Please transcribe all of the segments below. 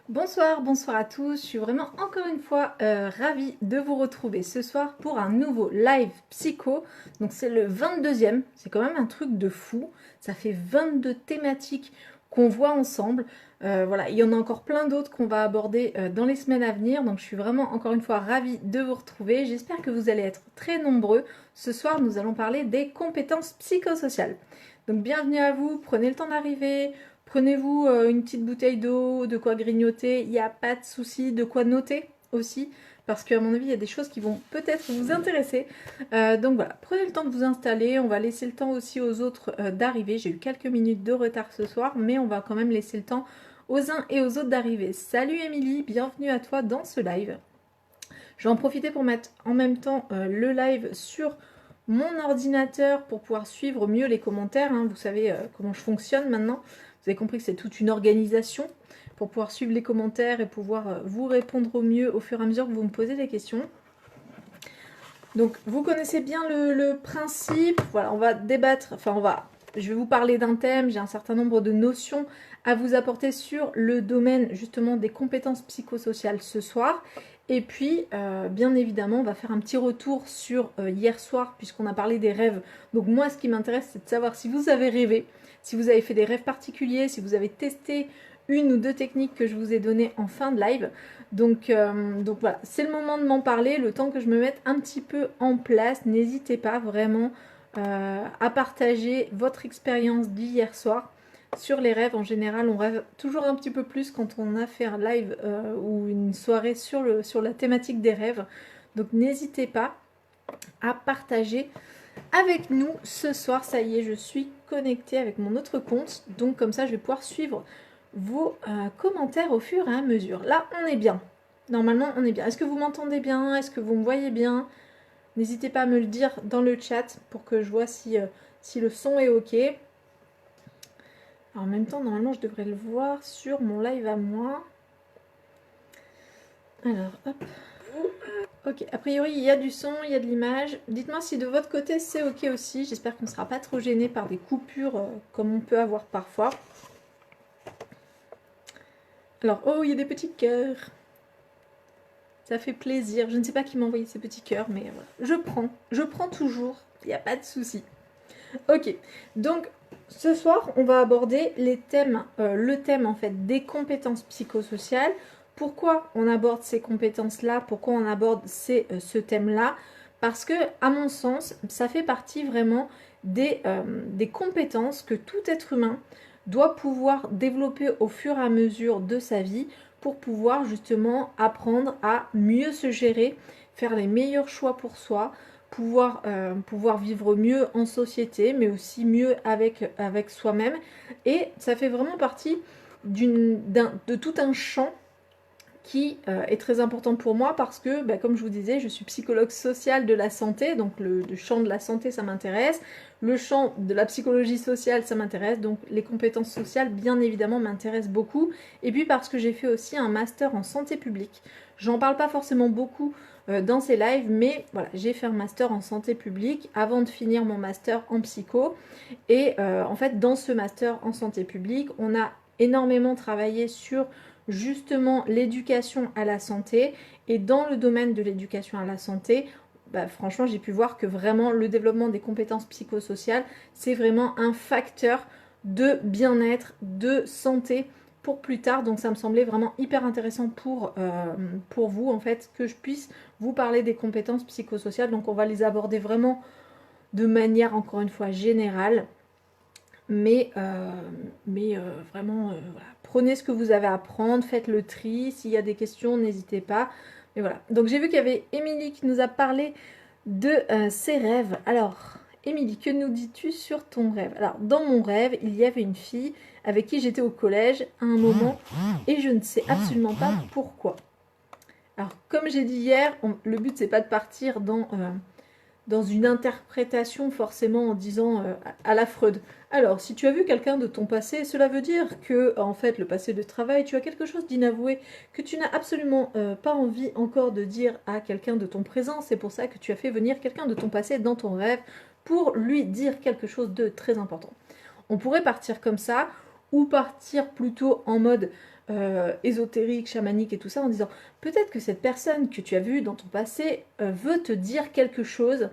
Bonsoir, bonsoir à tous. Je suis vraiment encore une fois ravie de vous retrouver ce soir pour un nouveau live psycho. Donc c'est le 22e, c'est quand même un truc de fou. Ça fait 22 thématiques qu'on voit ensemble. Voilà, il y en a encore plein d'autres qu'on va aborder dans les semaines à venir. Donc je suis vraiment encore une fois ravie de vous retrouver. J'espère que vous allez être très nombreux. Ce soir, nous allons parler des compétences psychosociales. Donc bienvenue à vous, prenez le temps d'arriver. Prenez-vous une petite bouteille d'eau, de quoi grignoter, il n'y a pas de souci, de quoi noter aussi, parce qu'à mon avis, il y a des choses qui vont peut-être vous intéresser. Donc voilà, prenez le temps de vous installer, on va laisser le temps aussi aux autres d'arriver. J'ai eu quelques minutes de retard ce soir, mais on va quand même laisser le temps aux uns et aux autres d'arriver. Salut Émilie, bienvenue à toi dans ce live. Je vais en profiter pour mettre en même temps le live sur mon ordinateur pour pouvoir suivre mieux les commentaires. Hein. Vous savez comment je fonctionne maintenant. Vous avez compris que c'est toute une organisation pour pouvoir suivre les commentaires et pouvoir vous répondre au mieux au fur et à mesure que vous me posez des questions. Donc vous connaissez bien le principe. Voilà, on va débattre, je vais vous parler d'un thème, j'ai un certain nombre de notions à vous apporter sur le domaine justement des compétences psychosociales ce soir. Et puis, bien évidemment, on va faire un petit retour sur hier soir, puisqu'on a parlé des rêves. Donc moi, ce qui m'intéresse, c'est de savoir si vous avez rêvé, si vous avez fait des rêves particuliers, si vous avez testé une ou deux techniques que je vous ai données en fin de live. Donc voilà, c'est le moment de m'en parler, le temps que je me mette un petit peu en place. N'hésitez pas vraiment à partager votre expérience d'hier soir. Sur les rêves, en général, on rêve toujours un petit peu plus quand on a fait un live ou une soirée sur la thématique des rêves. Donc n'hésitez pas à partager avec nous ce soir. Ça y est, je suis connectée avec mon autre compte. Donc comme ça, je vais pouvoir suivre vos commentaires au fur et à mesure. Là, on est bien. Normalement, on est bien. Est-ce que vous m'entendez bien? Est-ce que vous me voyez bien? N'hésitez pas à me le dire dans le chat pour que je vois si le son est OK. Alors, en même temps, normalement, je devrais le voir sur mon live à moi. Alors, hop. Ok, a priori, il y a du son, il y a de l'image. Dites-moi si de votre côté, c'est OK aussi. J'espère qu'on ne sera pas trop gêné par des coupures comme on peut avoir parfois. Alors, oh, il y a des petits cœurs. Ça fait plaisir. Je ne sais pas qui m'a envoyé ces petits cœurs, mais voilà. Je prends toujours. Il n'y a pas de souci. Ok, donc ce soir, on va aborder le thème en fait des compétences psychosociales. Pourquoi on aborde ces compétences-là? Pourquoi on aborde ce thème-là? Parce que, à mon sens, ça fait partie vraiment des compétences que tout être humain doit pouvoir développer au fur et à mesure de sa vie pour pouvoir justement apprendre à mieux se gérer, faire les meilleurs choix pour soi, pouvoir vivre mieux en société, mais aussi mieux avec soi-même. Et ça fait vraiment partie de tout un champ qui est très important pour moi parce que, comme je vous disais, je suis psychologue sociale de la santé, donc le champ de la santé, ça m'intéresse. Le champ de la psychologie sociale, ça m'intéresse. Donc les compétences sociales, bien évidemment, m'intéressent beaucoup. Et puis parce que j'ai fait aussi un master en santé publique. J'en parle pas forcément beaucoup dans ces lives, mais voilà, j'ai fait un master en santé publique avant de finir mon master en psycho. Et en fait, dans ce master en santé publique, on a énormément travaillé sur justement l'éducation à la santé. Et dans le domaine de l'éducation à la santé, franchement, j'ai pu voir que vraiment le développement des compétences psychosociales, c'est vraiment un facteur de bien-être, de santé pour plus tard. Donc ça me semblait vraiment hyper intéressant pour vous, en fait, que je puisse vous parler des compétences psychosociales. Donc on va les aborder vraiment de manière, encore une fois, générale. Mais vraiment, voilà. Prenez ce que vous avez à prendre, faites le tri. S'il y a des questions, n'hésitez pas. Mais voilà. Donc j'ai vu qu'il y avait Émilie qui nous a parlé de ses rêves. Alors, Émilie, que nous dis-tu sur ton rêve? Alors, dans mon rêve, il y avait une fille avec qui j'étais au collège à un moment et je ne sais absolument pas pourquoi. Alors, comme j'ai dit hier, le but c'est pas de partir dans une interprétation forcément en disant à la Freud. Alors, si tu as vu quelqu'un de ton passé, cela veut dire que, en fait, le passé de travail, tu as quelque chose d'inavoué que tu n'as absolument pas envie encore de dire à quelqu'un de ton présent. C'est pour ça que tu as fait venir quelqu'un de ton passé dans ton rêve pour lui dire quelque chose de très important. On pourrait partir comme ça ou partir plutôt en mode ésotérique, chamanique et tout ça, en disant peut-être que cette personne que tu as vue dans ton passé veut te dire quelque chose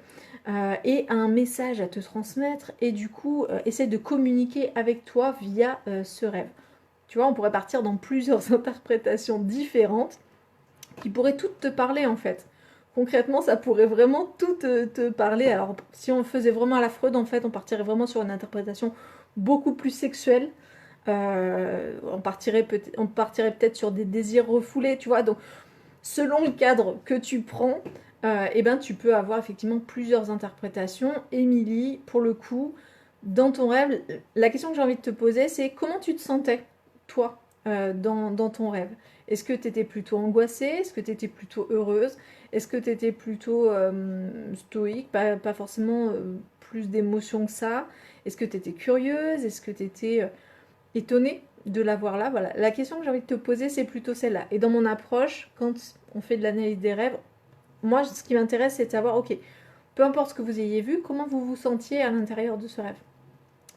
et a un message à te transmettre et du coup essaie de communiquer avec toi via ce rêve. Tu vois, on pourrait partir dans plusieurs interprétations différentes qui pourraient toutes te parler en fait. Concrètement, ça pourrait vraiment tout te parler. Alors, si on faisait vraiment à la Freud, en fait, on partirait vraiment sur une interprétation beaucoup plus sexuelle. On partirait peut-être sur des désirs refoulés, tu vois. Donc, selon le cadre que tu prends, eh ben, tu peux avoir effectivement plusieurs interprétations. Émilie, pour le coup, dans ton rêve, la question que j'ai envie de te poser, c'est comment tu te sentais, toi, dans ton rêve? Est-ce que tu étais plutôt angoissée? Est-ce que tu étais plutôt heureuse? Est-ce que tu étais plutôt stoïque? Pas forcément plus d'émotions que ça. Est-ce que tu étais curieuse? Est-ce que tu étais étonnée de l'avoir là? Voilà. La question que j'ai envie de te poser, c'est plutôt celle-là. Et dans mon approche, quand on fait de l'analyse des rêves, moi, ce qui m'intéresse, c'est de savoir, ok, peu importe ce que vous ayez vu, comment vous vous sentiez à l'intérieur de ce rêve.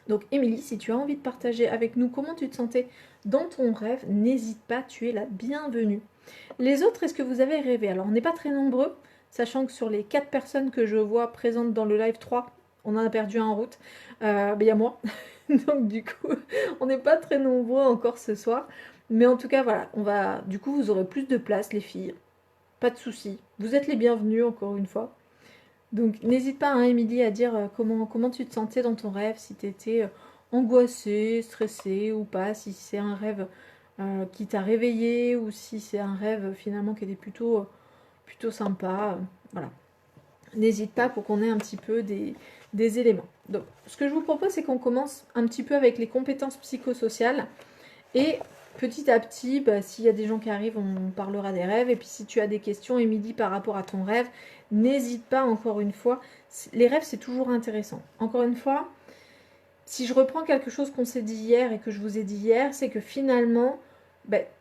Donc, Émilie, si tu as envie de partager avec nous comment tu te sentais dans ton rêve, n'hésite pas, tu es la bienvenue. Les autres, est-ce que vous avez rêvé? Alors, on n'est pas très nombreux, sachant que sur les 4 personnes que je vois présentes dans le live 3, on en a perdu un en route. Il y a moi. Donc, du coup, on n'est pas très nombreux encore ce soir. Mais en tout cas, voilà, du coup, vous aurez plus de place, les filles. Pas de soucis. Vous êtes les bienvenus, encore une fois. Donc, n'hésite pas, hein, Émilie, à dire comment tu te sentais dans ton rêve, si tu étais angoissée, stressée ou pas, si c'est un rêve qui t'a réveillé ou si c'est un rêve finalement qui était plutôt sympa. Voilà. N'hésite pas pour qu'on ait un petit peu des éléments. Donc, ce que je vous propose, c'est qu'on commence un petit peu avec les compétences psychosociales. Et petit à petit, s'il y a des gens qui arrivent, on parlera des rêves. Et puis si tu as des questions, Émilie, par rapport à ton rêve, n'hésite pas, encore une fois. Les rêves, c'est toujours intéressant. Encore une fois, si je reprends quelque chose qu'on s'est dit hier et que je vous ai dit hier, c'est que finalement,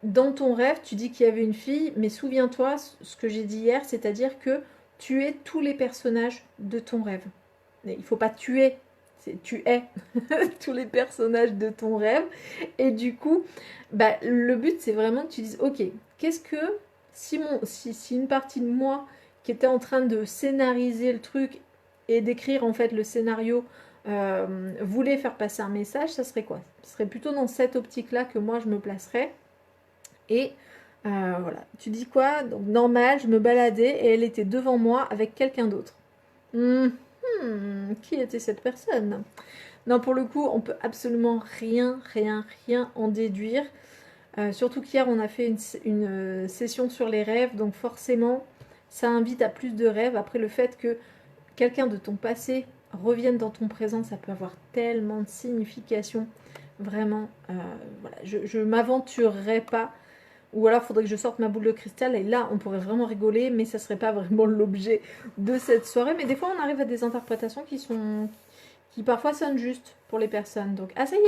dans ton rêve, tu dis qu'il y avait une fille, mais souviens-toi ce que j'ai dit hier, c'est-à-dire que tu es tous les personnages de ton rêve. Il ne faut pas tuer, tu es tous les personnages de ton rêve. Et du coup, le but, c'est vraiment que tu dises, ok, qu'est-ce que, si une partie de moi qui était en train de scénariser le truc et d'écrire en fait le scénario voulait faire passer un message, ça serait quoi? Ce serait plutôt dans cette optique-là que moi je me placerais. Et voilà, tu dis quoi? Donc normal, je me baladais et elle était devant moi avec quelqu'un d'autre. Qui était cette personne? Non, pour le coup, on peut absolument rien en déduire. Surtout qu'hier, on a fait une session sur les rêves, donc forcément, ça invite à plus de rêves. Après, le fait que quelqu'un de ton passé revienne dans ton présent, ça peut avoir tellement de signification. Vraiment, voilà, je m'aventurerai pas. Ou alors, il faudrait que je sorte ma boule de cristal et là, on pourrait vraiment rigoler, mais ça serait pas vraiment l'objet de cette soirée. Mais des fois, on arrive à des interprétations qui parfois sonnent justes pour les personnes. Donc, ah ça y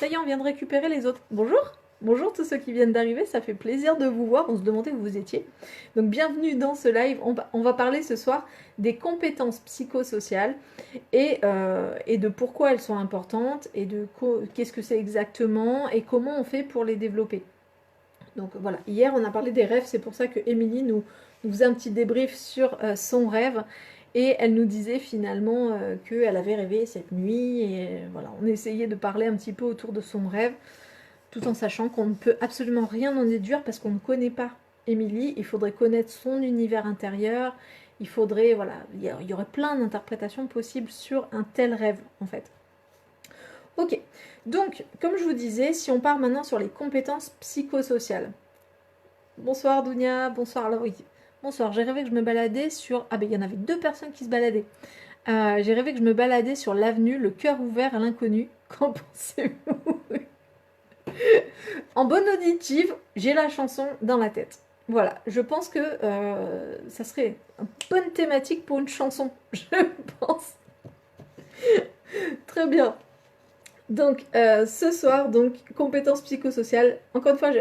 est, on vient de récupérer les autres. Bonjour, bonjour tous ceux qui viennent d'arriver, ça fait plaisir de vous voir, on se demandait où vous étiez. Donc, bienvenue dans ce live, on va parler ce soir des compétences psychosociales et de pourquoi elles sont importantes et de qu'est-ce que c'est exactement et comment on fait pour les développer. Donc voilà, hier on a parlé des rêves, c'est pour ça que Émilie nous faisait un petit débrief sur son rêve et elle nous disait finalement qu'elle avait rêvé cette nuit et voilà, on essayait de parler un petit peu autour de son rêve tout en sachant qu'on ne peut absolument rien en déduire parce qu'on ne connaît pas Émilie, il faudrait connaître son univers intérieur, il faudrait, voilà, il y aurait plein d'interprétations possibles sur un tel rêve en fait. Ok, donc, comme je vous disais, si on part maintenant sur les compétences psychosociales. Bonsoir Dounia, bonsoir Laurie. Bonsoir, j'ai rêvé que je me baladais sur... Ah ben il y en avait 2 personnes qui se baladaient. J'ai rêvé que je me baladais sur l'avenue, le cœur ouvert à l'inconnu. Qu'en pensez-vous? En bonne auditive, j'ai la chanson dans la tête. Voilà, je pense que ça serait une bonne thématique pour une chanson, je pense. Très bien. Donc, ce soir, donc, compétences psychosociales. Encore une fois,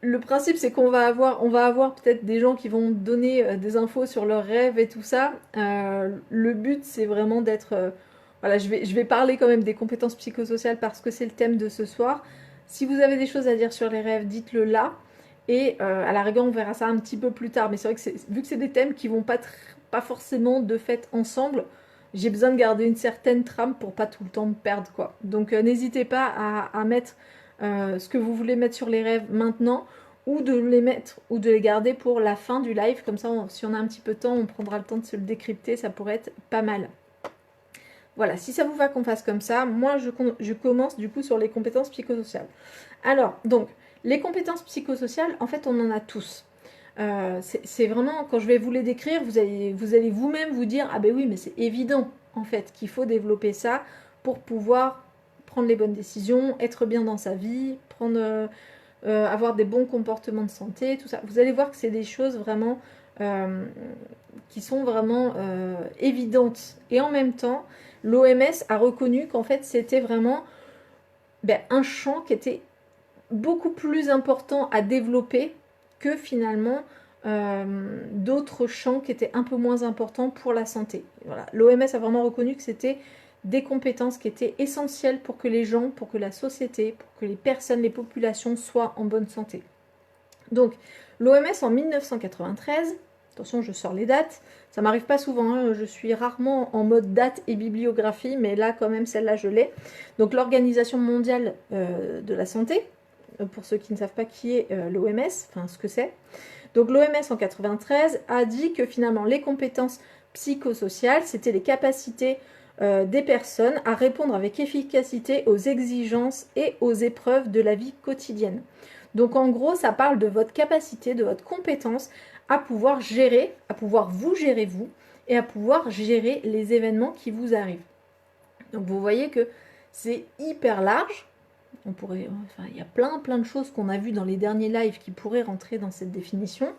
le principe, c'est qu'on va avoir peut-être des gens qui vont donner des infos sur leurs rêves et tout ça. Le but, c'est vraiment d'être... voilà, je vais parler quand même des compétences psychosociales parce que c'est le thème de ce soir. Si vous avez des choses à dire sur les rêves, dites-le là. Et à la rigueur, on verra ça un petit peu plus tard. Mais c'est vrai que vu que c'est des thèmes qui vont pas forcément de fait ensemble, j'ai besoin de garder une certaine trame pour pas tout le temps me perdre, quoi. Donc n'hésitez pas à mettre ce que vous voulez mettre sur les rêves maintenant, ou de les mettre ou de les garder pour la fin du live. Comme ça, si on a un petit peu de temps, on prendra le temps de se le décrypter. Ça pourrait être pas mal. Voilà, si ça vous va qu'on fasse comme ça, moi je commence du coup sur les compétences psychosociales. Alors, donc, les compétences psychosociales, en fait, on en a tous. C'est vraiment, quand je vais vous les décrire, vous allez vous-même vous dire, ah ben oui, mais c'est évident, en fait, qu'il faut développer ça pour pouvoir prendre les bonnes décisions, être bien dans sa vie, avoir des bons comportements de santé, tout ça. Vous allez voir que c'est des choses vraiment qui sont vraiment évidentes. Et en même temps, l'OMS a reconnu qu'en fait, c'était vraiment un champ qui était beaucoup plus important à développer que finalement d'autres champs qui étaient un peu moins importants pour la santé. Voilà. L'OMS a vraiment reconnu que c'était des compétences qui étaient essentielles pour que les gens, pour que la société, pour que les personnes, les populations soient en bonne santé. Donc, l'OMS en 1993, attention, je sors les dates, ça m'arrive pas souvent, hein, je suis rarement en mode date et bibliographie, mais là, quand même, celle-là, je l'ai. Donc, l'Organisation mondiale de la santé, pour ceux qui ne savent pas qui est l'OMS, enfin, ce que c'est. Donc, l'OMS en 93 a dit que finalement, les compétences psychosociales, c'était les capacités des personnes à répondre avec efficacité aux exigences et aux épreuves de la vie quotidienne. Donc en gros, ça parle de votre capacité, de votre compétence à pouvoir gérer, à pouvoir vous gérer vous, et à pouvoir gérer les événements qui vous arrivent. Donc vous voyez que c'est hyper large. Il y a plein de choses qu'on a vues dans les derniers lives qui pourraient rentrer dans cette définition.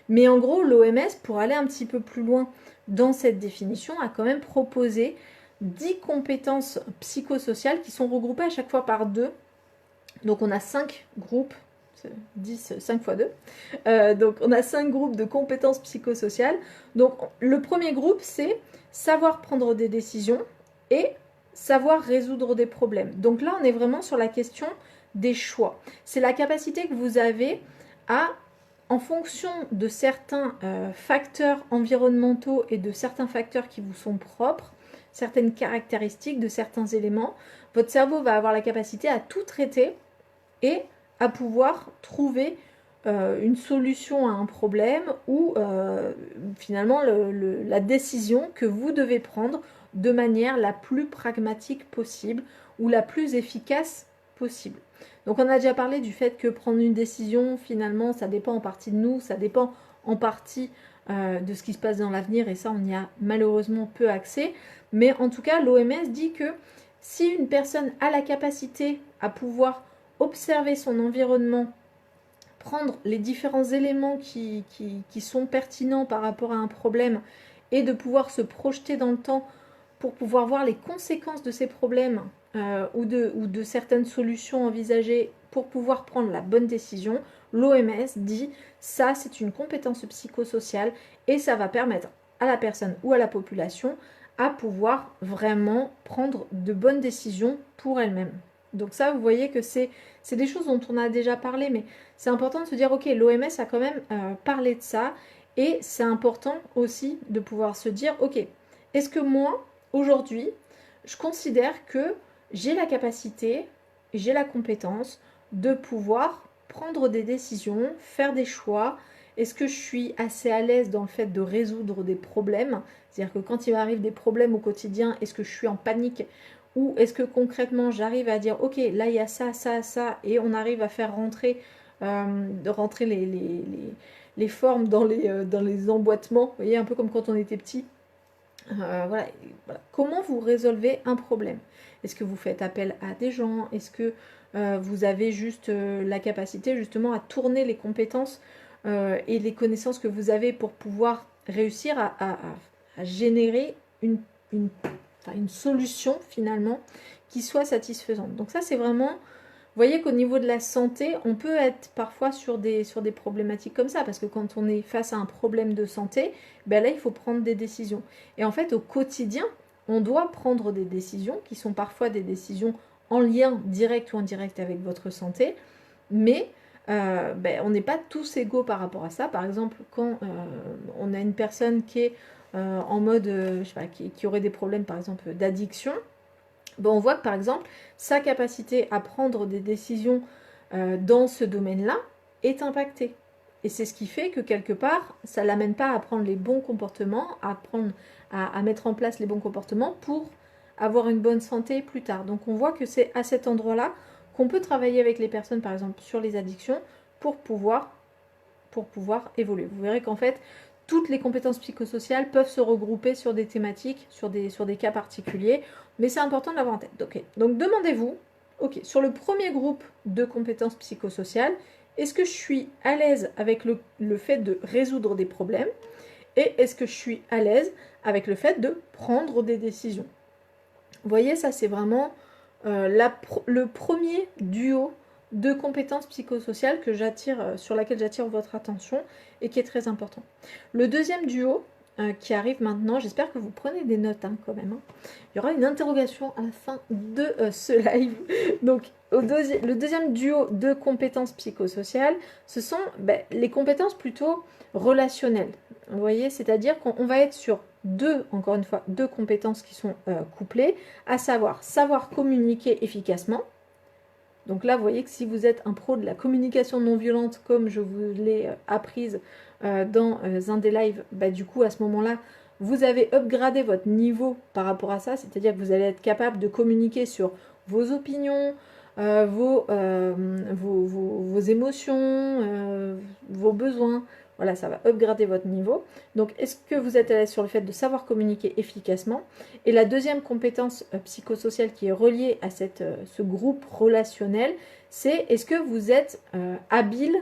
Mais en gros, l'OMS, pour aller un petit peu plus loin dans cette définition, a quand même proposé 10 compétences psychosociales qui sont regroupées à chaque fois par 2. Donc on a 5 groupes, 10, 5 fois 2. Donc on a 5 groupes de compétences psychosociales. Donc le premier groupe, c'est savoir prendre des décisions et savoir résoudre des problèmes. Donc là, on est vraiment sur la question des choix. C'est la capacité que vous avez à, en fonction de certains facteurs environnementaux et de certains facteurs qui vous sont propres, certaines caractéristiques de certains éléments, votre cerveau va avoir la capacité à tout traiter et à pouvoir trouver une solution à un problème ou finalement la décision que vous devez prendre de manière la plus pragmatique possible ou la plus efficace possible. Donc on a déjà parlé du fait que prendre une décision, finalement, ça dépend en partie de nous, ça dépend en partie de ce qui se passe dans l'avenir, et ça, on y a malheureusement peu accès. Mais en tout cas, l'OMS dit que si une personne a la capacité à pouvoir observer son environnement, prendre les différents éléments qui sont pertinents par rapport à un problème et de pouvoir se projeter dans le temps pour pouvoir voir les conséquences de ces problèmes ou de certaines solutions envisagées pour pouvoir prendre la bonne décision, l'OMS dit ça c'est une compétence psychosociale et ça va permettre à la personne ou à la population à pouvoir vraiment prendre de bonnes décisions pour elle-même. Donc ça, vous voyez que c'est des choses dont on a déjà parlé, mais c'est important de se dire, ok, l'OMS a quand même parlé de ça, et c'est important aussi de pouvoir se dire, ok, est-ce que moi, aujourd'hui, je considère que j'ai la capacité, j'ai la compétence de pouvoir prendre des décisions, faire des choix. Est-ce que je suis assez à l'aise dans le fait de résoudre des problèmes? C'est-à-dire que quand il m'arrive des problèmes au quotidien, est-ce que je suis en panique? Ou est-ce que concrètement j'arrive à dire ok, là il y a ça, ça, ça, et on arrive à faire rentrer les formes dans les emboîtements, vous voyez, un peu comme quand on était petit. Voilà. Comment vous résolvez un problème? Est-ce que vous faites appel à des gens? Est-ce que vous avez juste la capacité justement à tourner les compétences et les connaissances que vous avez pour pouvoir réussir à générer une solution finalement qui soit satisfaisante? Donc ça c'est vraiment, vous voyez qu'au niveau de la santé, on peut être parfois sur des problématiques comme ça, parce que quand on est face à un problème de santé, ben là il faut prendre des décisions. Et en fait au quotidien, on doit prendre des décisions qui sont parfois des décisions en lien direct ou indirect avec votre santé, mais on n'est pas tous égaux par rapport à ça. Par exemple, quand on a une personne qui est en mode, je sais pas, qui aurait des problèmes par exemple d'addiction, on voit que par exemple, sa capacité à prendre des décisions dans ce domaine-là est impactée. Et c'est ce qui fait que quelque part, ça ne l'amène pas à prendre les bons comportements, à mettre en place les bons comportements pour avoir une bonne santé plus tard. Donc on voit que c'est à cet endroit-là qu'on peut travailler avec les personnes, par exemple, sur les addictions pour pouvoir évoluer. Vous verrez qu'en fait, toutes les compétences psychosociales peuvent se regrouper sur des thématiques, sur des cas particuliers, mais c'est important de l'avoir en tête. Donc demandez-vous, sur le premier groupe de compétences psychosociales, est-ce que je suis à l'aise avec le fait de résoudre des problèmes et est-ce que je suis à l'aise avec le fait de prendre des décisions? Vous voyez, ça c'est vraiment le premier duo de compétences psychosociales sur laquelle j'attire votre attention et qui est très important. Le deuxième duo qui arrive maintenant, j'espère que vous prenez des notes quand même. Il y aura une interrogation à la fin de ce live. Donc le deuxième duo de compétences psychosociales, ce sont les compétences plutôt relationnelles. Vous voyez, c'est-à-dire qu'on va être sur encore une fois, deux compétences qui sont couplées, à savoir communiquer efficacement. Donc là, vous voyez que si vous êtes un pro de la communication non violente, comme je vous l'ai apprise dans un des lives, du coup, à ce moment-là, vous avez upgradé votre niveau par rapport à ça, c'est-à-dire que vous allez être capable de communiquer sur vos opinions, vos émotions, vos besoins. Voilà, ça va upgrader votre niveau. Donc, est-ce que vous êtes à l'aise sur le fait de savoir communiquer efficacement? Et la deuxième compétence psychosociale qui est reliée à ce groupe relationnel, c'est est-ce que vous êtes habile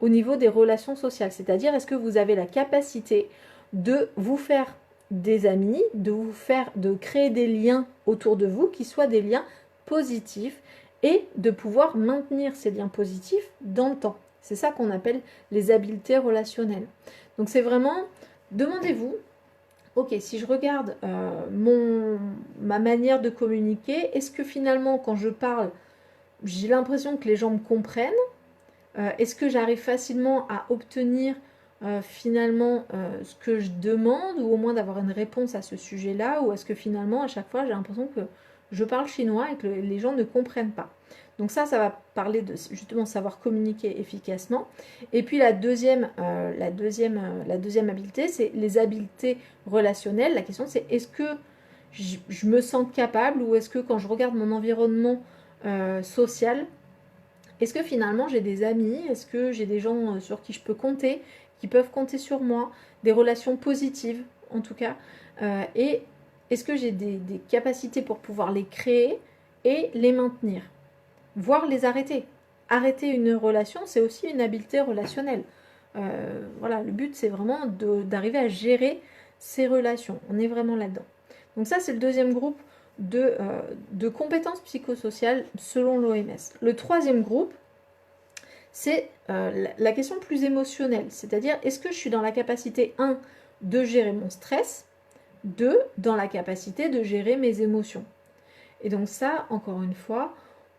au niveau des relations sociales? C'est-à-dire, est-ce que vous avez la capacité de vous faire des amis, de créer des liens autour de vous qui soient des liens positifs et de pouvoir maintenir ces liens positifs dans le temps? C'est ça qu'on appelle les habiletés relationnelles. Donc c'est vraiment, demandez-vous, si je regarde ma manière de communiquer, est-ce que finalement quand je parle, j'ai l'impression que les gens me comprennent? Est-ce que j'arrive facilement à obtenir finalement ce que je demande ou au moins d'avoir une réponse à ce sujet-là? Ou est-ce que finalement à chaque fois j'ai l'impression que je parle chinois et que les gens ne comprennent pas? Donc ça va parler de justement savoir communiquer efficacement. Et puis la deuxième habileté, c'est les habiletés relationnelles. La question c'est est-ce que je me sens capable ou est-ce que quand je regarde mon environnement social, est-ce que finalement j'ai des amis? Est-ce que j'ai des gens sur qui je peux compter, qui peuvent compter sur moi? Des relations positives en tout cas. Et est-ce que j'ai des capacités pour pouvoir les créer et les maintenir? Voire les arrêter. Arrêter une relation, c'est aussi une habileté relationnelle. Voilà, le but c'est vraiment d'arriver à gérer ces relations. On est vraiment là-dedans. Donc ça c'est le deuxième groupe de compétences psychosociales selon l'OMS. Le troisième groupe, c'est la question plus émotionnelle. C'est-à-dire, est-ce que je suis dans la capacité, 1, de gérer mon stress, 2, dans la capacité de gérer mes émotions. Et donc ça, encore une fois,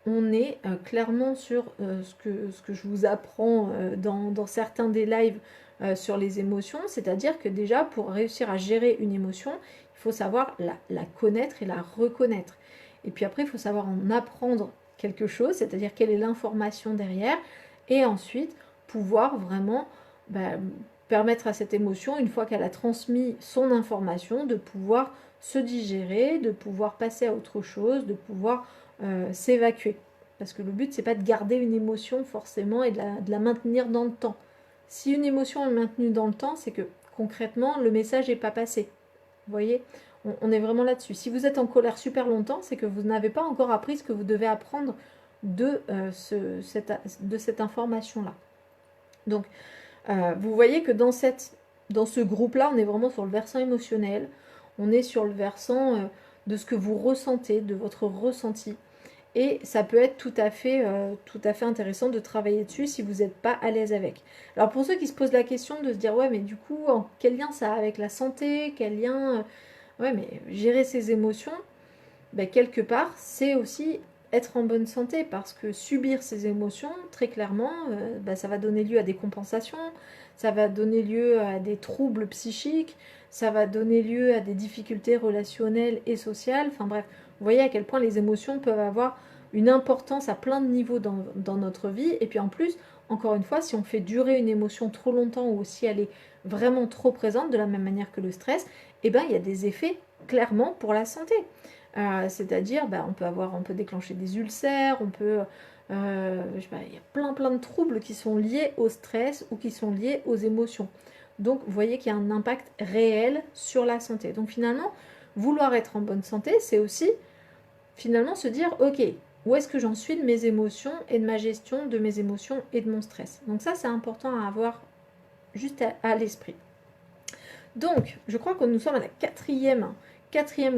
on est clairement sur ce que je vous apprends dans certains des lives sur les émotions, c'est-à-dire que déjà pour réussir à gérer une émotion, il faut savoir la connaître et la reconnaître. Et puis après, il faut savoir en apprendre quelque chose, c'est-à-dire quelle est l'information derrière, et ensuite pouvoir vraiment permettre à cette émotion, une fois qu'elle a transmis son information, de pouvoir se digérer, de pouvoir passer à autre chose, de pouvoir s'évacuer. Parce que le but, c'est pas de garder une émotion forcément et de la maintenir dans le temps. Si une émotion est maintenue dans le temps, c'est que concrètement, le message n'est pas passé. Vous voyez, on est vraiment là-dessus. Si vous êtes en colère super longtemps, c'est que vous n'avez pas encore appris ce que vous devez apprendre de cette information-là. Donc, vous voyez que dans ce groupe-là, on est vraiment sur le versant émotionnel. On est sur le versant de ce que vous ressentez, de votre ressenti. Et ça peut être tout à fait intéressant de travailler dessus si vous n'êtes pas à l'aise avec. Alors pour ceux qui se posent la question de se dire ouais mais du coup quel lien ça a avec la santé, quel lien ouais mais gérer ses émotions, quelque part c'est aussi être en bonne santé, parce que subir ces émotions, très clairement, ça va donner lieu à des compensations, ça va donner lieu à des troubles psychiques, ça va donner lieu à des difficultés relationnelles et sociales. Enfin bref, vous voyez à quel point les émotions peuvent avoir une importance à plein de niveaux dans notre vie. Et puis en plus, encore une fois, si on fait durer une émotion trop longtemps ou si elle est vraiment trop présente, de la même manière que le stress, eh ben, il y a des effets clairement pour la santé. C'est-à-dire, on peut déclencher des ulcères, je sais pas, il y a plein de troubles qui sont liés au stress ou qui sont liés aux émotions. Donc, vous voyez qu'il y a un impact réel sur la santé. Donc, finalement, vouloir être en bonne santé, c'est aussi, finalement, se dire, ok, où est-ce que j'en suis de mes émotions et de ma gestion de mes émotions et de mon stress. Donc ça, c'est important à avoir juste à l'esprit. Donc, je crois que nous sommes à la quatrième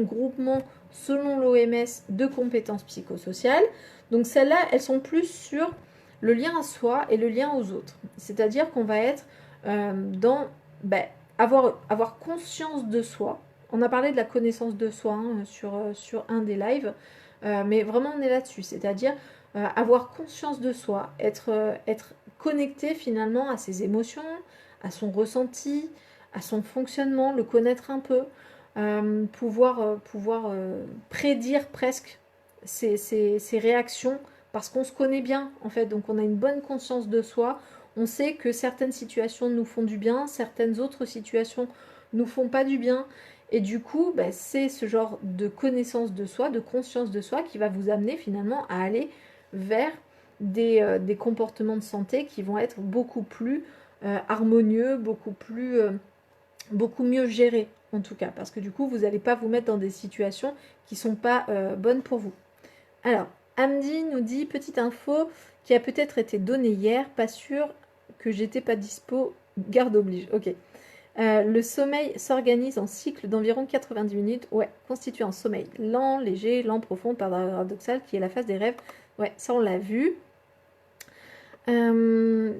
groupement selon l'OMS de compétences psychosociales. Donc celles-là, elles sont plus sur le lien à soi et le lien aux autres. C'est-à-dire qu'on va être dans avoir conscience de soi. On a parlé de la connaissance de soi sur un des lives, mais vraiment on est là-dessus. C'est-à-dire avoir conscience de soi, être connecté finalement à ses émotions, à son ressenti, à son fonctionnement, le connaître un peu, pouvoir prédire presque ses réactions, parce qu'on se connaît bien en fait, donc on a une bonne conscience de soi, on sait que certaines situations nous font du bien, certaines autres situations nous font pas du bien, et du coup c'est ce genre de connaissance de soi, de conscience de soi qui va vous amener finalement à aller vers des comportements de santé qui vont être beaucoup plus harmonieux, beaucoup mieux gérés en tout cas, parce que du coup vous n'allez pas vous mettre dans des situations qui ne sont pas bonnes pour vous. Alors, Amdi nous dit, petite info qui a peut-être été donnée hier, pas sûr que j'étais pas dispo, garde oblige, ok. Le sommeil s'organise en cycle d'environ 90 minutes, ouais, constitué en sommeil lent, léger, lent, profond, paradoxal, qui est la phase des rêves, ouais, ça on l'a vu. Où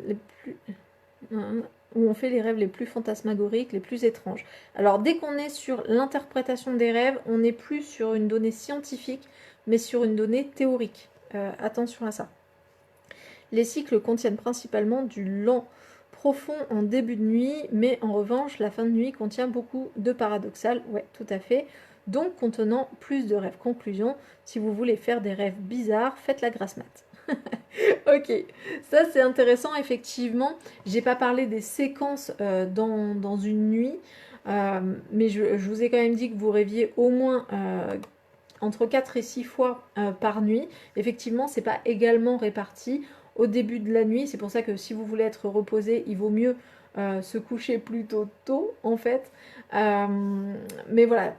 on fait les rêves les plus fantasmagoriques, les plus étranges. Alors dès qu'on est sur l'interprétation des rêves, on n'est plus sur une donnée scientifique, mais sur une donnée théorique. Attention à ça. Les cycles contiennent principalement du lent profond en début de nuit, mais en revanche, la fin de nuit contient beaucoup de paradoxal, ouais, tout à fait, donc contenant plus de rêves. Conclusion, si vous voulez faire des rêves bizarres, faites la grasse mat. Ok, ça c'est intéressant, effectivement. J'ai pas parlé des séquences dans une nuit, mais je vous ai quand même dit que vous rêviez au moins entre 4 et 6 fois par nuit. Effectivement, c'est pas également réparti au début de la nuit. C'est pour ça que si vous voulez être reposé, il vaut mieux se coucher plutôt tôt, en fait. Mais voilà,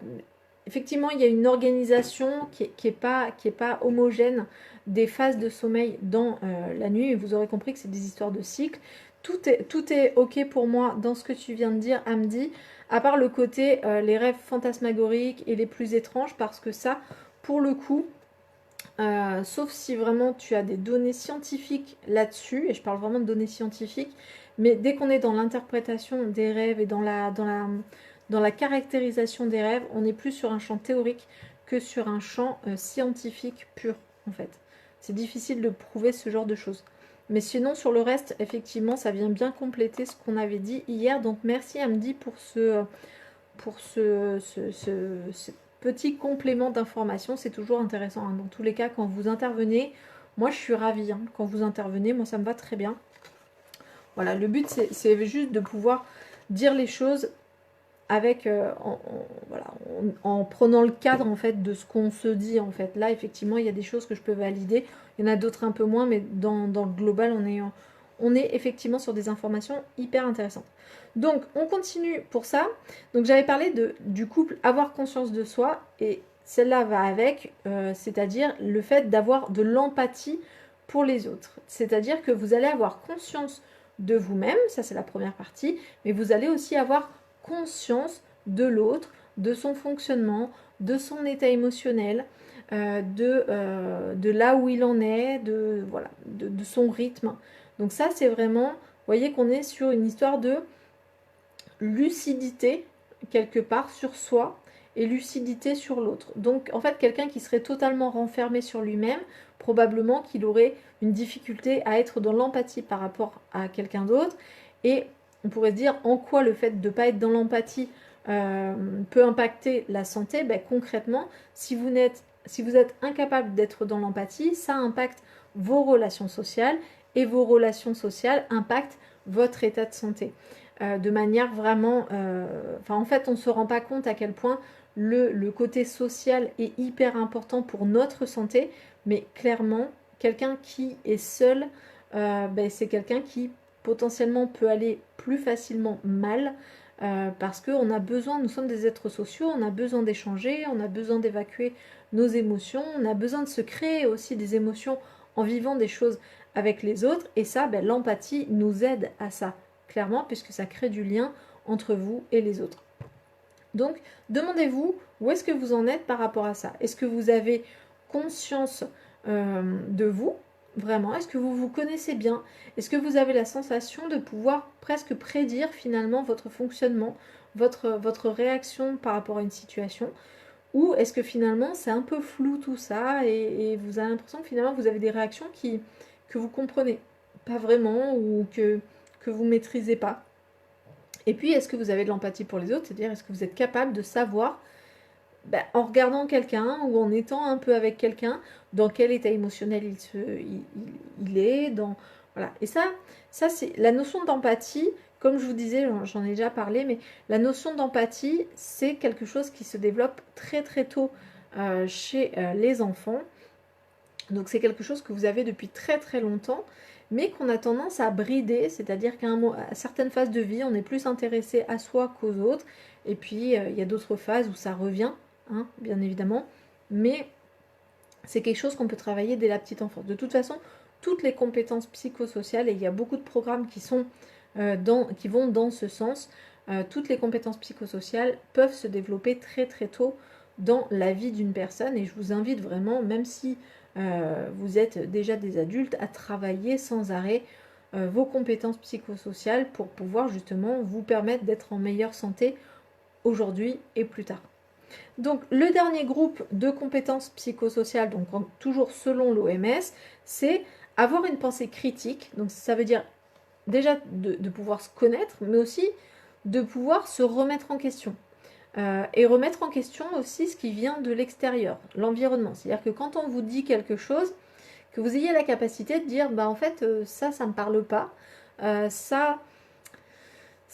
effectivement, il y a une organisation qui est pas homogène des phases de sommeil dans la nuit. Et vous aurez compris que c'est des histoires de cycle. Tout est ok pour moi dans ce que tu viens de dire, Amdi, à part le côté les rêves fantasmagoriques et les plus étranges, parce que ça, pour le coup, sauf si vraiment tu as des données scientifiques là-dessus, et je parle vraiment de données scientifiques, mais dès qu'on est dans l'interprétation des rêves et dans la caractérisation des rêves, on est plus sur un champ théorique que sur un champ scientifique pur, en fait. C'est difficile de prouver ce genre de choses. Mais sinon, sur le reste, effectivement, ça vient bien compléter ce qu'on avait dit hier. Donc, merci Amdi pour ce petit complément d'information. C'est toujours intéressant, hein. Dans tous les cas, quand vous intervenez, moi, je suis ravie. Hein. Quand vous intervenez, moi, ça me va très bien. Voilà, le but, c'est juste de pouvoir dire les choses avec en prenant le cadre en fait de ce qu'on se dit en fait. Là effectivement il y a des choses que je peux valider, il y en a d'autres un peu moins, mais dans le global on est effectivement sur des informations hyper intéressantes. Donc on continue pour ça. Donc j'avais parlé du couple avoir conscience de soi, et celle-là va avec, c'est-à-dire le fait d'avoir de l'empathie pour les autres. C'est-à-dire que vous allez avoir conscience de vous-même, ça c'est la première partie, mais vous allez aussi avoir conscience de l'autre, de son fonctionnement, de son état émotionnel, de là où il en est, de son rythme. Donc ça, c'est vraiment, vous voyez qu'on est sur une histoire de lucidité, quelque part, sur soi, et lucidité sur l'autre. Donc en fait, quelqu'un qui serait totalement renfermé sur lui-même, probablement qu'il aurait une difficulté à être dans l'empathie par rapport à quelqu'un d'autre. Et on pourrait se dire en quoi le fait de ne pas être dans l'empathie peut impacter la santé. Ben, concrètement, si vous êtes incapable d'être dans l'empathie, ça impacte vos relations sociales et vos relations sociales impactent votre état de santé. De manière vraiment... en fait, on ne se rend pas compte à quel point le côté social est hyper important pour notre santé, mais clairement, quelqu'un qui est seul, c'est quelqu'un qui potentiellement peut aller plus facilement mal, parce qu'on a besoin, nous sommes des êtres sociaux, on a besoin d'échanger, on a besoin d'évacuer nos émotions, on a besoin de se créer aussi des émotions en vivant des choses avec les autres, et ça, l'empathie nous aide à ça, clairement, puisque ça crée du lien entre vous et les autres. Donc, demandez-vous où est-ce que vous en êtes par rapport à ça. Est-ce que vous avez conscience de vous, vraiment? Est-ce que vous vous connaissez bien? Est-ce que vous avez la sensation de pouvoir presque prédire finalement votre fonctionnement, votre réaction par rapport à une situation? Ou est-ce que finalement c'est un peu flou tout ça et vous avez l'impression que finalement vous avez des réactions que vous comprenez pas vraiment ou que vous maîtrisez pas? Et puis, est-ce que vous avez de l'empathie pour les autres? C'est-à-dire, est-ce que vous êtes capable de savoir, en regardant quelqu'un ou en étant un peu avec quelqu'un, dans quel état émotionnel il est, voilà. Et ça c'est la notion d'empathie. Comme je vous disais, j'en ai déjà parlé, mais la notion d'empathie, c'est quelque chose qui se développe très très tôt chez les enfants. Donc c'est quelque chose que vous avez depuis très très longtemps, mais qu'on a tendance à brider, c'est-à-dire qu'à certaines phases de vie, on est plus intéressé à soi qu'aux autres, et puis il y a d'autres phases où ça revient, bien évidemment, mais c'est quelque chose qu'on peut travailler dès la petite enfance. De toute façon, toutes les compétences psychosociales, et il y a beaucoup de programmes qui vont dans ce sens, toutes les compétences psychosociales peuvent se développer très très tôt dans la vie d'une personne, et je vous invite vraiment, même si vous êtes déjà des adultes, à travailler sans arrêt vos compétences psychosociales pour pouvoir justement vous permettre d'être en meilleure santé aujourd'hui et plus tard. Donc le dernier groupe de compétences psychosociales, donc toujours selon l'OMS, c'est avoir une pensée critique. Donc ça veut dire déjà de pouvoir se connaître, mais aussi de pouvoir se remettre en question. Et remettre en question aussi ce qui vient de l'extérieur, l'environnement. C'est-à-dire que quand on vous dit quelque chose, que vous ayez la capacité de dire, en fait, ça me parle pas, ça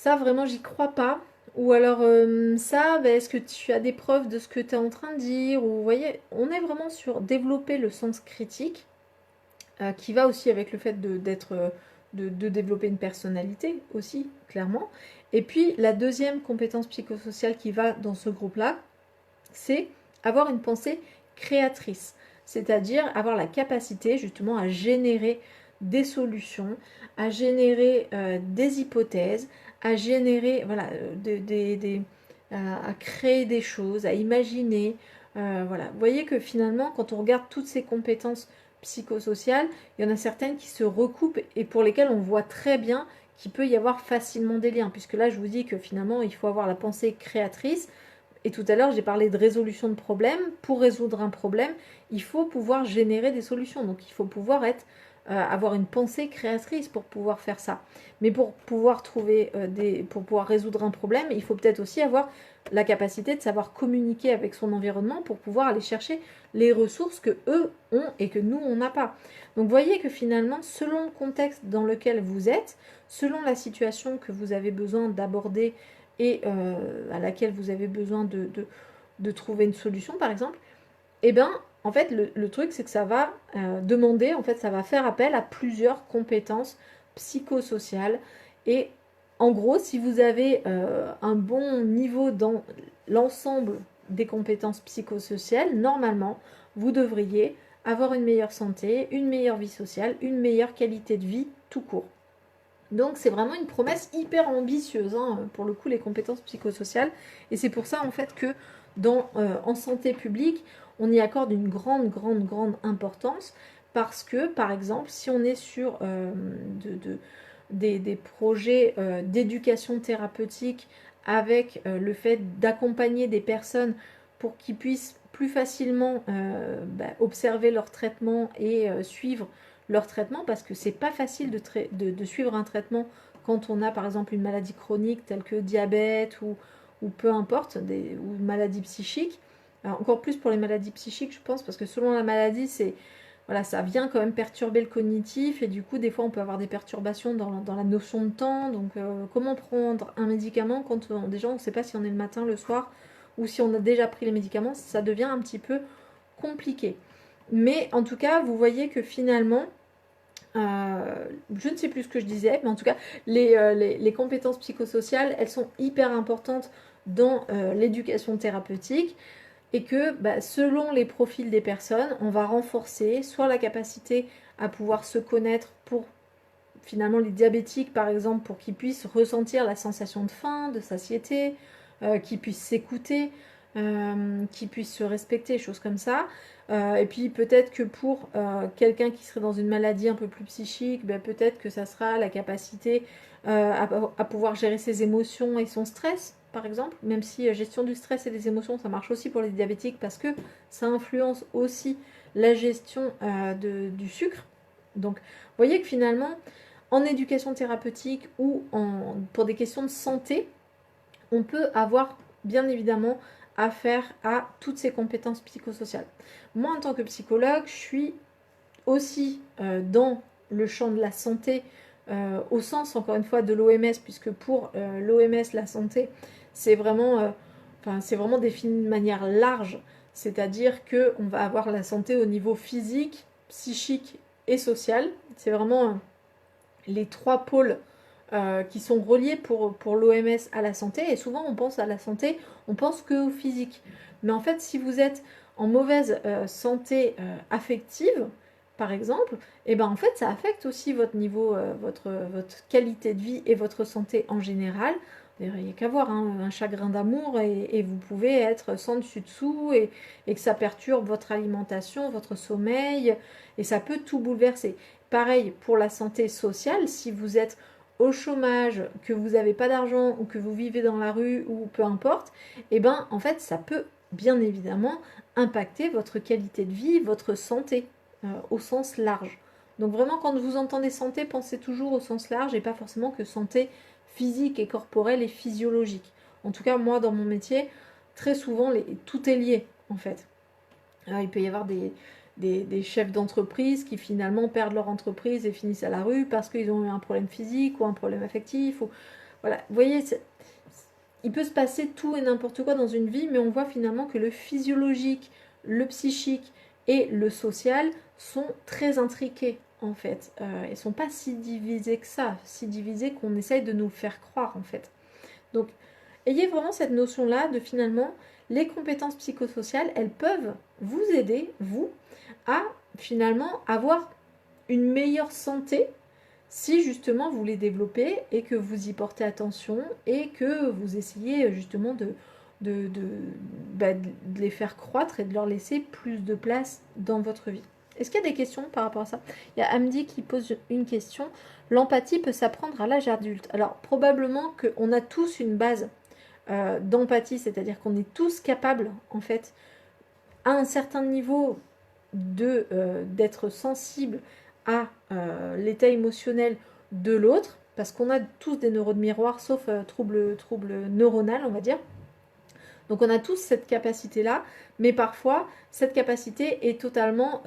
vraiment, j'y crois pas. Ou alors, est-ce que tu as des preuves de ce que tu es en train de dire? Ou vous voyez, on est vraiment sur développer le sens critique, qui va aussi avec le fait de développer une personnalité aussi, clairement. Et puis, la deuxième compétence psychosociale qui va dans ce groupe-là, c'est avoir une pensée créatrice. C'est-à-dire avoir la capacité justement à générer des solutions, à générer des hypothèses, à générer, à créer des choses, à imaginer. Voilà. Vous voyez que finalement, quand on regarde toutes ces compétences psychosociales, il y en a certaines qui se recoupent et pour lesquelles on voit très bien qu'il peut y avoir facilement des liens, puisque là je vous dis que finalement il faut avoir la pensée créatrice, et tout à l'heure j'ai parlé de résolution de problèmes. Pour résoudre un problème, il faut pouvoir générer des solutions, donc il faut pouvoir avoir une pensée créatrice pour pouvoir faire ça. Mais pour pouvoir pour pouvoir résoudre un problème, il faut peut-être aussi avoir la capacité de savoir communiquer avec son environnement pour pouvoir aller chercher les ressources que eux ont et que nous on n'a pas. Donc voyez que finalement, selon le contexte dans lequel vous êtes, selon la situation que vous avez besoin d'aborder et à laquelle vous avez besoin de trouver une solution par exemple, en fait le truc c'est que ça va demander, en fait ça va faire appel à plusieurs compétences psychosociales. Et en gros, si vous avez un bon niveau dans l'ensemble des compétences psychosociales, normalement vous devriez avoir une meilleure santé, une meilleure vie sociale, une meilleure qualité de vie tout court. Donc c'est vraiment une promesse hyper ambitieuse, pour le coup, les compétences psychosociales. Et c'est pour ça en fait que en santé publique, on y accorde une grande importance, parce que par exemple, si on est sur des projets d'éducation thérapeutique avec le fait d'accompagner des personnes pour qu'ils puissent plus facilement observer leur traitement et suivre leur traitement, parce que c'est pas facile de suivre un traitement quand on a par exemple une maladie chronique telle que diabète ou peu importe, ou maladie psychique. Alors, encore plus pour les maladies psychiques, je pense, parce que selon la maladie, voilà, ça vient quand même perturber le cognitif, et du coup, des fois, on peut avoir des perturbations dans la notion de temps. Donc, comment prendre un médicament quand déjà on ne sait pas si on est le matin, le soir, ou si on a déjà pris les médicaments, ça devient un petit peu compliqué. Mais en tout cas, vous voyez que finalement, je ne sais plus ce que je disais, mais en tout cas, les compétences psychosociales, elles sont hyper importantes dans l'éducation thérapeutique, et que selon les profils des personnes, on va renforcer soit la capacité à pouvoir se connaître pour finalement les diabétiques par exemple, pour qu'ils puissent ressentir la sensation de faim, de satiété, qu'ils puissent s'écouter, qu'ils puissent se respecter, choses comme ça. Et puis peut-être que pour quelqu'un qui serait dans une maladie un peu plus psychique, peut-être que ça sera la capacité à pouvoir gérer ses émotions et son stress, par exemple, même si gestion du stress et des émotions, ça marche aussi pour les diabétiques, parce que ça influence aussi la gestion du sucre. Donc, vous voyez que finalement, en éducation thérapeutique ou pour des questions de santé, on peut avoir bien évidemment affaire à toutes ces compétences psychosociales. Moi, en tant que psychologue, je suis aussi dans le champ de la santé, au sens, encore une fois, de l'OMS, puisque pour l'OMS, la santé, c'est vraiment défini de manière large, c'est-à-dire qu'on va avoir la santé au niveau physique, psychique et social. C'est vraiment les trois pôles qui sont reliés pour l'OMS à la santé. Et souvent, on pense à la santé, on pense qu'au physique. Mais en fait, si vous êtes en mauvaise santé affective, par exemple, et ben en fait, ça affecte aussi votre niveau, votre qualité de vie et votre santé en général. Il n'y a qu'à voir un chagrin d'amour et vous pouvez être sans dessus-dessous et que ça perturbe votre alimentation, votre sommeil, et ça peut tout bouleverser. Pareil pour la santé sociale, si vous êtes au chômage, que vous n'avez pas d'argent ou que vous vivez dans la rue ou peu importe, et ben en fait ça peut bien évidemment impacter votre qualité de vie, votre santé au sens large. Donc vraiment quand vous entendez santé, pensez toujours au sens large et pas forcément que santé physique et corporelle et physiologique. En tout cas moi dans mon métier, très souvent tout est lié en fait. Alors, il peut y avoir des chefs d'entreprise qui finalement perdent leur entreprise et finissent à la rue parce qu'ils ont eu un problème physique ou un problème affectif. Voilà, vous voyez, il peut se passer tout et n'importe quoi dans une vie, mais on voit finalement que le physiologique, le psychique et le social sont très intriqués en fait. Ils ne sont pas si divisés que ça, si divisés qu'on essaye de nous faire croire en fait. Donc, ayez vraiment cette notion-là de finalement, les compétences psychosociales, elles peuvent vous aider, vous, à finalement avoir une meilleure santé si justement vous les développez et que vous y portez attention et que vous essayez justement de les faire croître et de leur laisser plus de place dans votre vie. Est-ce qu'il y a des questions par rapport à ça? Il y a Amdi qui pose une question. L'empathie peut s'apprendre à l'âge adulte. Alors probablement qu'on a tous une base d'empathie, c'est-à-dire qu'on est tous capables en fait à un certain niveau d'être sensible à l'état émotionnel de l'autre, parce qu'on a tous des neurones miroirs, sauf trouble neuronal, on va dire. Donc on a tous cette capacité-là, mais parfois cette capacité est totalement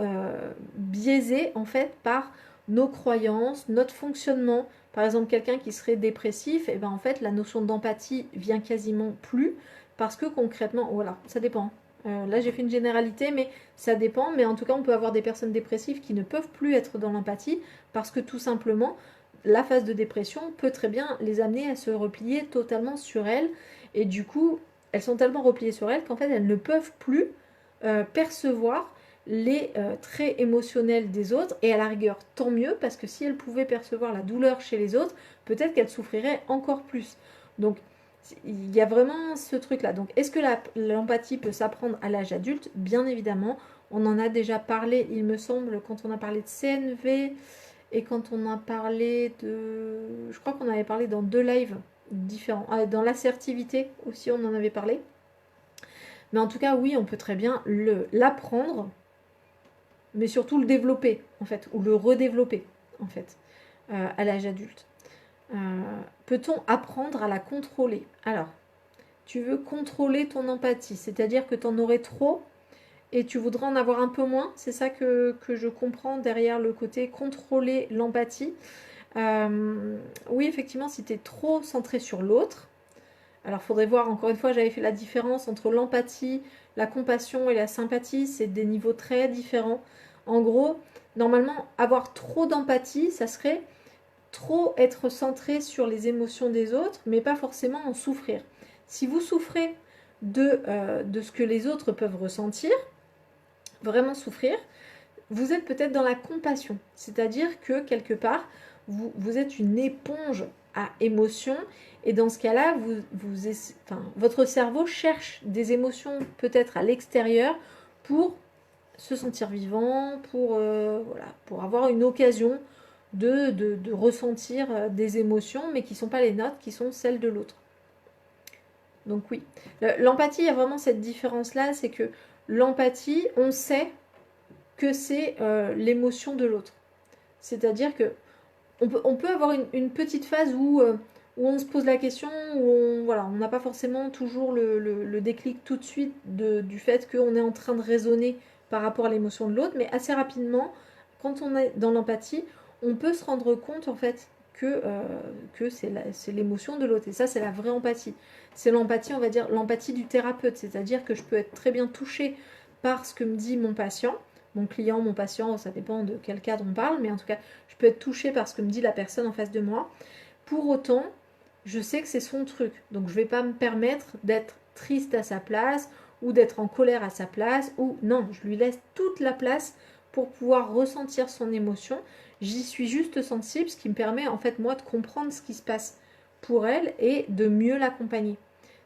biaisée en fait par nos croyances, notre fonctionnement. Par exemple, quelqu'un qui serait dépressif, et ben en fait la notion d'empathie vient quasiment plus, parce que concrètement, voilà, ça dépend. Là j'ai fait une généralité, mais ça dépend. Mais en tout cas, on peut avoir des personnes dépressives qui ne peuvent plus être dans l'empathie, parce que tout simplement, la phase de dépression peut très bien les amener à se replier totalement sur elles, et du coup, elles sont tellement repliées sur elles qu'en fait elles ne peuvent plus percevoir les traits émotionnels des autres, et à la rigueur tant mieux, parce que si elles pouvaient percevoir la douleur chez les autres, peut-être qu'elles souffriraient encore plus. Donc il y a vraiment ce truc là. Donc est-ce que l'empathie peut s'apprendre à l'âge adulte? Bien évidemment, on en a déjà parlé, il me semble, quand on a parlé de CNV et quand on a parlé de... Je crois qu'on avait parlé dans 2 lives différent. Ah, dans l'assertivité aussi, on en avait parlé. Mais en tout cas, oui, on peut très bien l'apprendre, mais surtout le développer, en fait, ou le redévelopper, en fait, à l'âge adulte. Peut-on apprendre à la contrôler? Alors, tu veux contrôler ton empathie, c'est-à-dire que tu en aurais trop et tu voudrais en avoir un peu moins. C'est ça que je comprends derrière le côté contrôler l'empathie. Oui, effectivement, si tu es trop centré sur l'autre, alors il faudrait voir, encore une fois, j'avais fait la différence entre l'empathie, la compassion et la sympathie, c'est des niveaux très différents. En gros, normalement, avoir trop d'empathie, ça serait trop être centré sur les émotions des autres, mais pas forcément en souffrir. Si vous souffrez de ce que les autres peuvent ressentir, vraiment souffrir, vous êtes peut-être dans la compassion. C'est-à-dire que quelque part, vous êtes une éponge à émotions, et dans ce cas-là, votre cerveau cherche des émotions peut-être à l'extérieur pour se sentir vivant, pour avoir une occasion de ressentir des émotions, mais qui ne sont pas les nôtres, qui sont celles de l'autre. Donc oui, l'empathie, il y a vraiment cette différence-là, c'est que l'empathie, on sait que c'est l'émotion de l'autre. C'est-à-dire que on peut avoir une petite phase où on se pose la question, où on n'a pas forcément toujours le déclic tout de suite du fait qu'on est en train de raisonner par rapport à l'émotion de l'autre, mais assez rapidement, quand on est dans l'empathie, on peut se rendre compte en fait que c'est l'émotion de l'autre. Et ça, c'est la vraie empathie. C'est l'empathie, on va dire, l'empathie du thérapeute. C'est-à-dire que je peux être très bien touchée par ce que me dit mon patient, mon client, mon patient, ça dépend de quel cadre on parle, mais en tout cas, je peux être touchée par ce que me dit la personne en face de moi. Pour autant, je sais que c'est son truc. Donc, je ne vais pas me permettre d'être triste à sa place ou d'être en colère à sa place. Ou non, je lui laisse toute la place pour pouvoir ressentir son émotion. J'y suis juste sensible, ce qui me permet en fait moi de comprendre ce qui se passe pour elle et de mieux l'accompagner.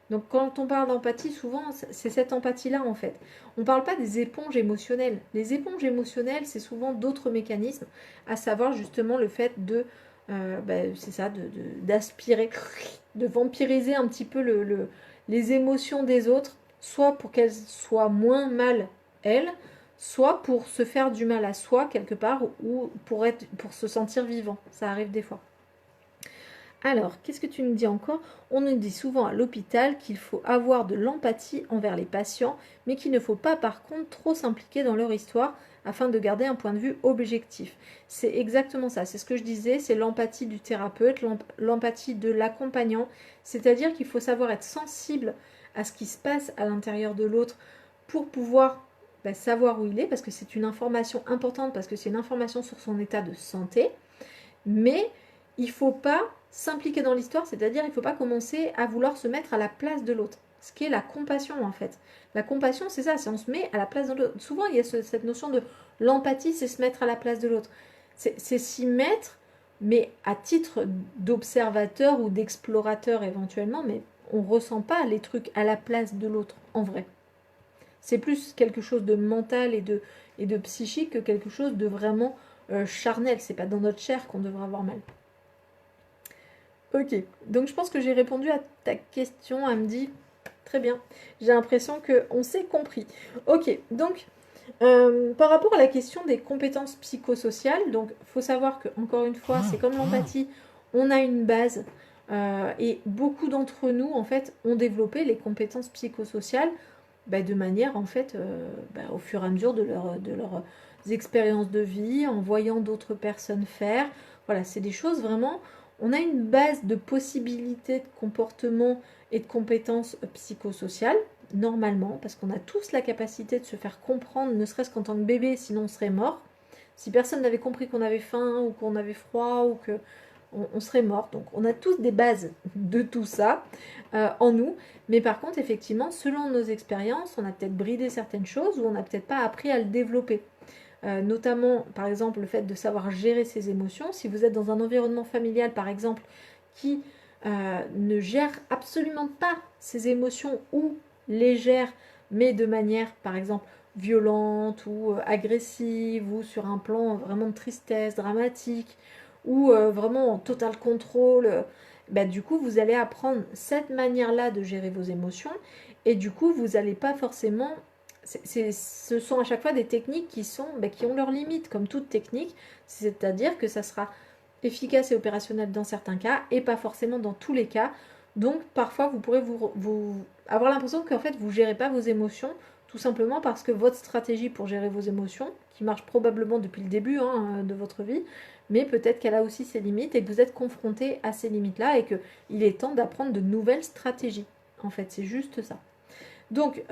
Donc quand on parle d'empathie, souvent c'est cette empathie-là en fait. On ne parle pas des éponges émotionnelles. Les éponges émotionnelles, c'est souvent d'autres mécanismes, à savoir justement le fait c'est ça, d'aspirer, de vampiriser un petit peu les émotions des autres, soit pour qu'elles soient moins mal elles, soit pour se faire du mal à soi quelque part, ou pour se sentir vivant. Ça arrive des fois. Alors, qu'est-ce que tu nous dis encore? On nous dit souvent à l'hôpital qu'il faut avoir de l'empathie envers les patients, mais qu'il ne faut pas par contre trop s'impliquer dans leur histoire afin de garder un point de vue objectif. C'est exactement ça, c'est ce que je disais, c'est l'empathie du thérapeute, l'empathie de l'accompagnant, c'est-à-dire qu'il faut savoir être sensible à ce qui se passe à l'intérieur de l'autre pour pouvoir savoir où il est, parce que c'est une information importante, parce que c'est une information sur son état de santé, mais il ne faut pas s'impliquer dans l'histoire, c'est-à-dire il ne faut pas commencer à vouloir se mettre à la place de l'autre, ce qui est la compassion en fait. La compassion, c'est ça, c'est on se met à la place de l'autre. Souvent, il y a cette notion de l'empathie, c'est se mettre à la place de l'autre. C'est s'y mettre, mais à titre d'observateur ou d'explorateur éventuellement, mais on ne ressent pas les trucs à la place de l'autre, en vrai. C'est plus quelque chose de mental et de psychique que quelque chose de vraiment charnel. C'est pas dans notre chair qu'on devrait avoir mal. Ok, donc je pense que j'ai répondu à ta question, elle me dit très bien. J'ai l'impression qu'on s'est compris. Ok, donc par rapport à la question des compétences psychosociales, donc il faut savoir que encore une fois, c'est comme l'empathie, on a une base et beaucoup d'entre nous en fait ont développé les compétences psychosociales de manière en fait au fur et à mesure de leurs expériences de vie, en voyant d'autres personnes faire. Voilà, c'est des choses vraiment. On a une base de possibilités de comportement et de compétences psychosociales, normalement, parce qu'on a tous la capacité de se faire comprendre, ne serait-ce qu'en tant que bébé, sinon on serait mort. Si personne n'avait compris qu'on avait faim ou qu'on avait froid ou que on serait mort. Donc on a tous des bases de tout ça en nous. Mais par contre, effectivement, selon nos expériences, on a peut-être bridé certaines choses ou on n'a peut-être pas appris à le développer. Notamment, par exemple, le fait de savoir gérer ses émotions. Si vous êtes dans un environnement familial, par exemple, qui ne gère absolument pas ses émotions ou les gère, mais de manière, par exemple, violente ou agressive ou sur un plan vraiment de tristesse, dramatique, ou vraiment en total contrôle, bah, du coup, vous allez apprendre cette manière-là de gérer vos émotions et du coup, vous n'allez pas forcément... ce sont à chaque fois des techniques qui ont leurs limites, comme toute technique, c'est-à-dire que ça sera efficace et opérationnel dans certains cas et pas forcément dans tous les cas. Donc parfois vous pourrez vous avoir l'impression qu'en fait vous ne gérez pas vos émotions, tout simplement parce que votre stratégie pour gérer vos émotions, qui marche probablement depuis le début de votre vie, mais peut-être qu'elle a aussi ses limites et que vous êtes confronté à ces limites-là et qu'il est temps d'apprendre de nouvelles stratégies. En fait, c'est juste ça. Donc,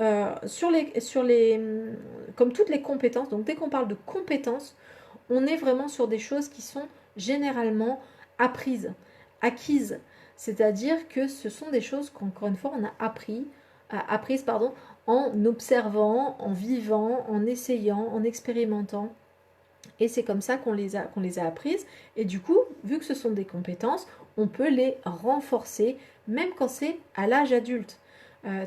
comme toutes les compétences, donc dès qu'on parle de compétences, on est vraiment sur des choses qui sont généralement apprises, acquises. C'est-à-dire que ce sont des choses qu'encore une fois, on a apprises en observant, en vivant, en essayant, en expérimentant. Et c'est comme ça qu'on les a apprises. Et du coup, vu que ce sont des compétences, on peut les renforcer, même quand c'est à l'âge adulte.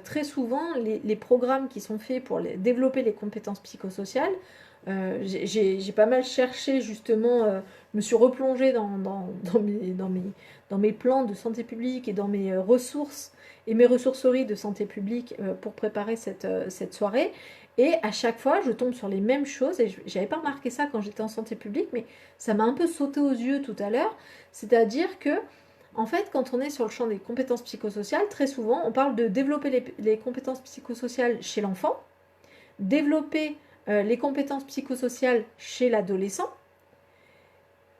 Très souvent, les programmes qui sont faits pour développer les compétences psychosociales, j'ai pas mal cherché justement, je me suis replongée dans mes plans de santé publique et dans mes ressources et mes ressourceries de santé publique pour préparer cette soirée. Et à chaque fois, je tombe sur les mêmes choses, et j'avais pas remarqué ça quand j'étais en santé publique, mais ça m'a un peu sauté aux yeux tout à l'heure. C'est-à-dire que, en fait, quand on est sur le champ des compétences psychosociales, très souvent, on parle de développer les compétences psychosociales chez l'enfant, développer les compétences psychosociales chez l'adolescent,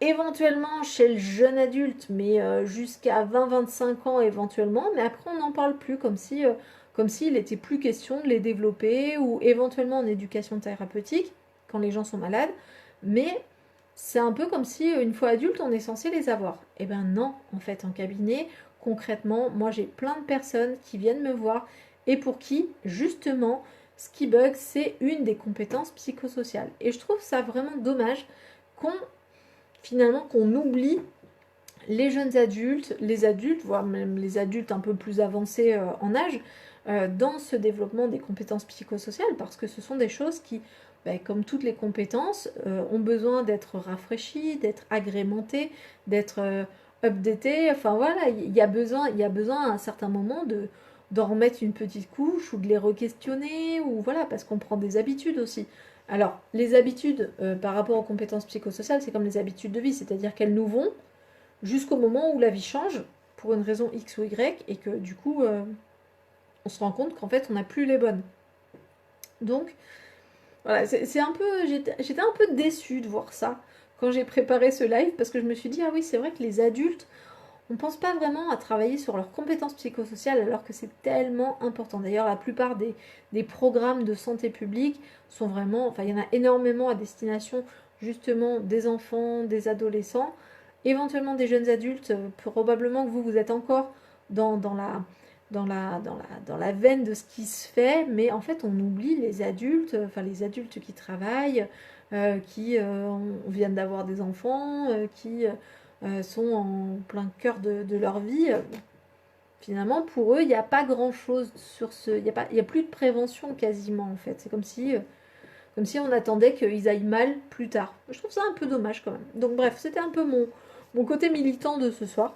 éventuellement chez le jeune adulte, mais jusqu'à 20-25 ans éventuellement, mais après on n'en parle plus, comme s'il était plus question de les développer, ou éventuellement en éducation thérapeutique, quand les gens sont malades, mais c'est un peu comme si une fois adulte on est censé les avoir. Eh ben non, en fait en cabinet, concrètement, moi j'ai plein de personnes qui viennent me voir et pour qui justement ce qui bug c'est une des compétences psychosociales. Et je trouve ça vraiment dommage qu'on finalement qu'on oublie les adultes, voire même les adultes un peu plus avancés en âge, dans ce développement des compétences psychosociales, parce que ce sont des choses qui, comme toutes les compétences, ont besoin d'être rafraîchies, d'être agrémentées, d'être updatées. Enfin voilà, il y a besoin à un certain moment d'en remettre une petite couche ou de les re-questionner, ou voilà, parce qu'on prend des habitudes aussi. Alors, les habitudes par rapport aux compétences psychosociales, c'est comme les habitudes de vie, c'est-à-dire qu'elles nous vont jusqu'au moment où la vie change, pour une raison X ou Y, et que du coup, on se rend compte qu'en fait, on n'a plus les bonnes. Donc, voilà, c'est un peu, j'étais un peu déçue de voir ça quand j'ai préparé ce live, parce que je me suis dit, ah oui, c'est vrai que les adultes, on ne pense pas vraiment à travailler sur leurs compétences psychosociales alors que c'est tellement important. D'ailleurs, la plupart des programmes de santé publique sont vraiment, enfin, il y en a énormément à destination justement des enfants, des adolescents, éventuellement des jeunes adultes. Probablement que vous êtes encore dans la veine de ce qui se fait, mais en fait, on oublie les adultes, enfin, les adultes qui travaillent, qui viennent d'avoir des enfants, qui sont en plein cœur de leur vie. Finalement, pour eux, il n'y a pas grand-chose sur ce... Il y a plus de prévention quasiment, en fait. C'est comme si on attendait qu'ils aillent mal plus tard. Je trouve ça un peu dommage quand même. Donc bref, c'était un peu mon côté militant de ce soir.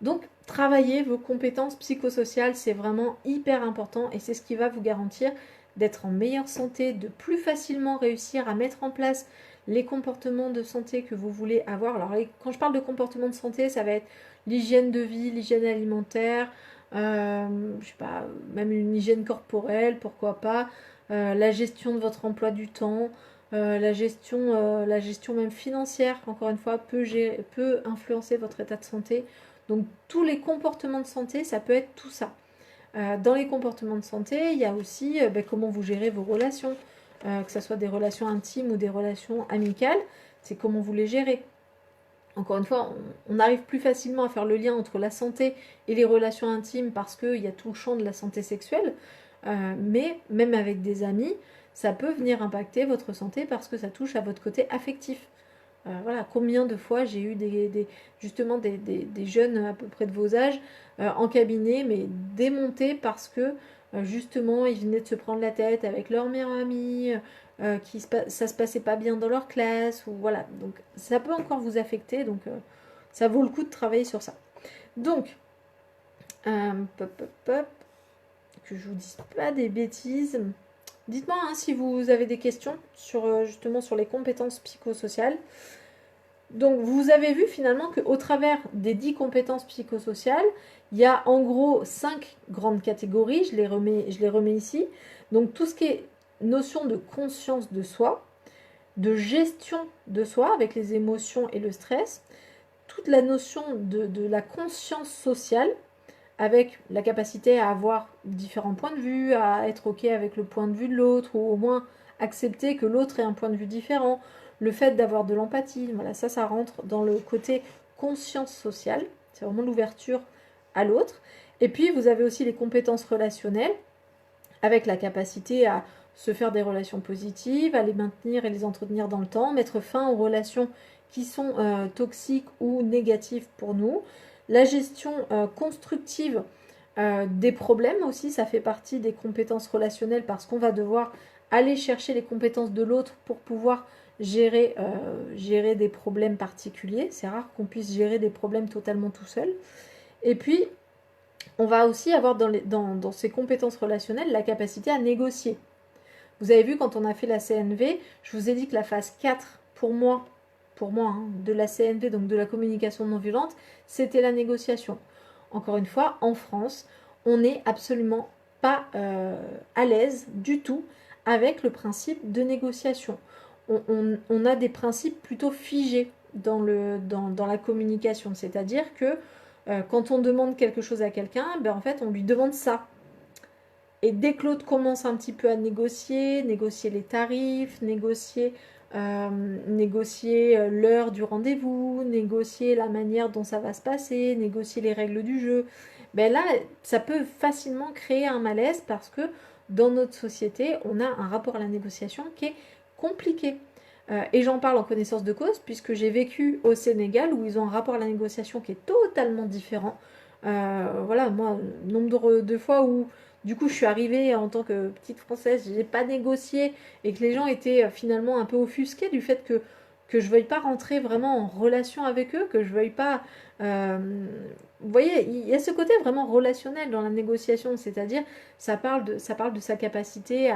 Donc, travailler vos compétences psychosociales, c'est vraiment hyper important et c'est ce qui va vous garantir d'être en meilleure santé, de plus facilement réussir à mettre en place les comportements de santé que vous voulez avoir. Alors, quand je parle de comportements de santé, ça va être l'hygiène de vie, l'hygiène alimentaire, je sais pas, même une hygiène corporelle, pourquoi pas, la gestion de votre emploi du temps, la gestion même financière, encore une fois, peut influencer votre état de santé. Donc tous les comportements de santé, ça peut être tout ça. Dans les comportements de santé, il y a aussi comment vous gérez vos relations, que ce soit des relations intimes ou des relations amicales, c'est comment vous les gérez. Encore une fois, on arrive plus facilement à faire le lien entre la santé et les relations intimes parce qu'il y a tout le champ de la santé sexuelle, mais même avec des amis, ça peut venir impacter votre santé parce que ça touche à votre côté affectif. Voilà, combien de fois j'ai eu justement des jeunes à peu près de vos âges en cabinet, mais démontés parce que justement ils venaient de se prendre la tête avec leur meilleur ami, ça se passait pas bien dans leur classe, ou voilà. Donc ça peut encore vous affecter, donc ça vaut le coup de travailler sur ça. Donc, pop, pop, pop, que je vous dise pas des bêtises. Dites-moi hein, si vous avez des questions sur justement sur les compétences psychosociales. Donc vous avez vu finalement qu'au travers des 10 compétences psychosociales, il y a en gros 5 grandes catégories, je les remets ici. Donc tout ce qui est notion de conscience de soi, de gestion de soi avec les émotions et le stress, toute la notion de la conscience sociale avec la capacité à avoir différents points de vue, à être OK avec le point de vue de l'autre, ou au moins accepter que l'autre ait un point de vue différent, le fait d'avoir de l'empathie, voilà, ça rentre dans le côté conscience sociale, c'est vraiment l'ouverture à l'autre. Et puis vous avez aussi les compétences relationnelles, avec la capacité à se faire des relations positives, à les maintenir et les entretenir dans le temps, mettre fin aux relations qui sont toxiques ou négatives pour nous. La gestion constructive des problèmes aussi, ça fait partie des compétences relationnelles parce qu'on va devoir aller chercher les compétences de l'autre pour pouvoir gérer des problèmes particuliers. C'est rare qu'on puisse gérer des problèmes totalement tout seul. Et puis, on va aussi avoir dans ces compétences relationnelles la capacité à négocier. Vous avez vu quand on a fait la CNV, je vous ai dit que la phase 4 pour moi hein, de la CNV, donc de la communication non violente, c'était la négociation. Encore une fois, en France, on n'est absolument pas à l'aise du tout avec le principe de négociation. On a des principes plutôt figés dans la communication, c'est-à-dire que quand on demande quelque chose à quelqu'un, ben en fait on lui demande ça. Et dès que l'autre commence un petit peu à négocier les tarifs, négocier l'heure du rendez-vous, négocier la manière dont ça va se passer, négocier les règles du jeu, ben là, ça peut facilement créer un malaise parce que dans notre société, on a un rapport à la négociation qui est compliqué. Et j'en parle en connaissance de cause puisque j'ai vécu au Sénégal où ils ont un rapport à la négociation qui est totalement différent. Voilà, moi, nombre de fois où du coup je suis arrivée en tant que petite française, j'ai pas négocié et que les gens étaient finalement un peu offusqués du fait que je veuille pas rentrer vraiment en relation avec eux, que je veuille pas. Vous voyez, il y a ce côté vraiment relationnel dans la négociation, c'est-à-dire ça parle de sa capacité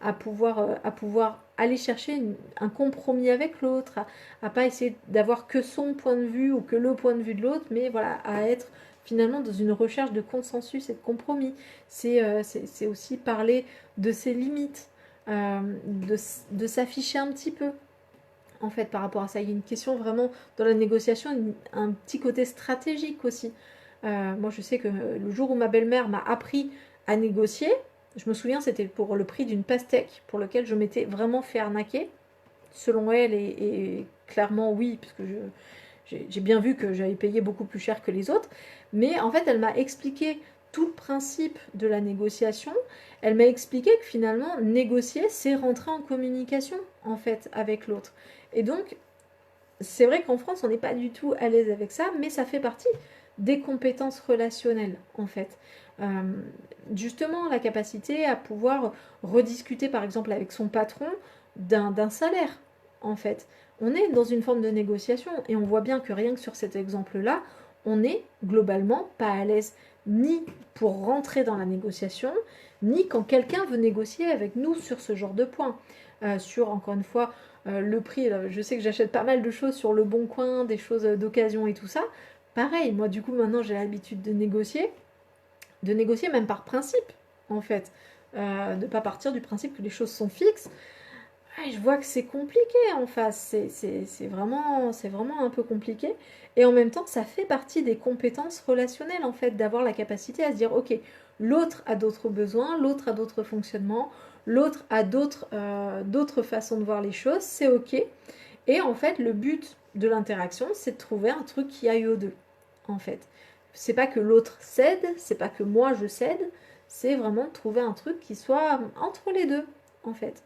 à pouvoir aller chercher un compromis avec l'autre, à pas essayer d'avoir que son point de vue ou que le point de vue de l'autre, mais voilà, à être finalement dans une recherche de consensus et de compromis. C'est aussi parler de ses limites, de s'afficher un petit peu. En fait, par rapport à ça, il y a une question vraiment dans la négociation, un petit côté stratégique aussi. Moi, je sais que le jour où ma belle-mère m'a appris à négocier, je me souviens, c'était pour le prix d'une pastèque pour lequel je m'étais vraiment fait arnaquer. Selon elle, et clairement oui, parce que j'ai bien vu que j'avais payé beaucoup plus cher que les autres. Mais en fait, elle m'a expliqué tout le principe de la négociation. Elle m'a expliqué que finalement, négocier, c'est rentrer en communication, en fait, avec l'autre. Et donc, c'est vrai qu'en France, on n'est pas du tout à l'aise avec ça, mais ça fait partie des compétences relationnelles, en fait. Justement, la capacité à pouvoir rediscuter, par exemple, avec son patron d'un salaire, en fait. On est dans une forme de négociation et on voit bien que rien que sur cet exemple-là, on n'est globalement pas à l'aise ni pour rentrer dans la négociation, ni quand quelqu'un veut négocier avec nous sur ce genre de points. Sur, encore une fois, le prix, je sais que j'achète pas mal de choses sur le Bon Coin, des choses d'occasion et tout ça. Pareil, moi du coup maintenant j'ai l'habitude de négocier même par principe, en fait. De ne pas partir du principe que les choses sont fixes. Je vois que c'est compliqué en face, c'est vraiment un peu compliqué. Et en même temps, ça fait partie des compétences relationnelles, en fait, d'avoir la capacité à se dire, ok, l'autre a d'autres besoins, l'autre a d'autres fonctionnements, l'autre a d'autres façons de voir les choses, c'est ok. Et en fait, le but de l'interaction, c'est de trouver un truc qui aille aux deux, en fait. C'est pas que l'autre cède, c'est pas que moi je cède, c'est vraiment de trouver un truc qui soit entre les deux, en fait.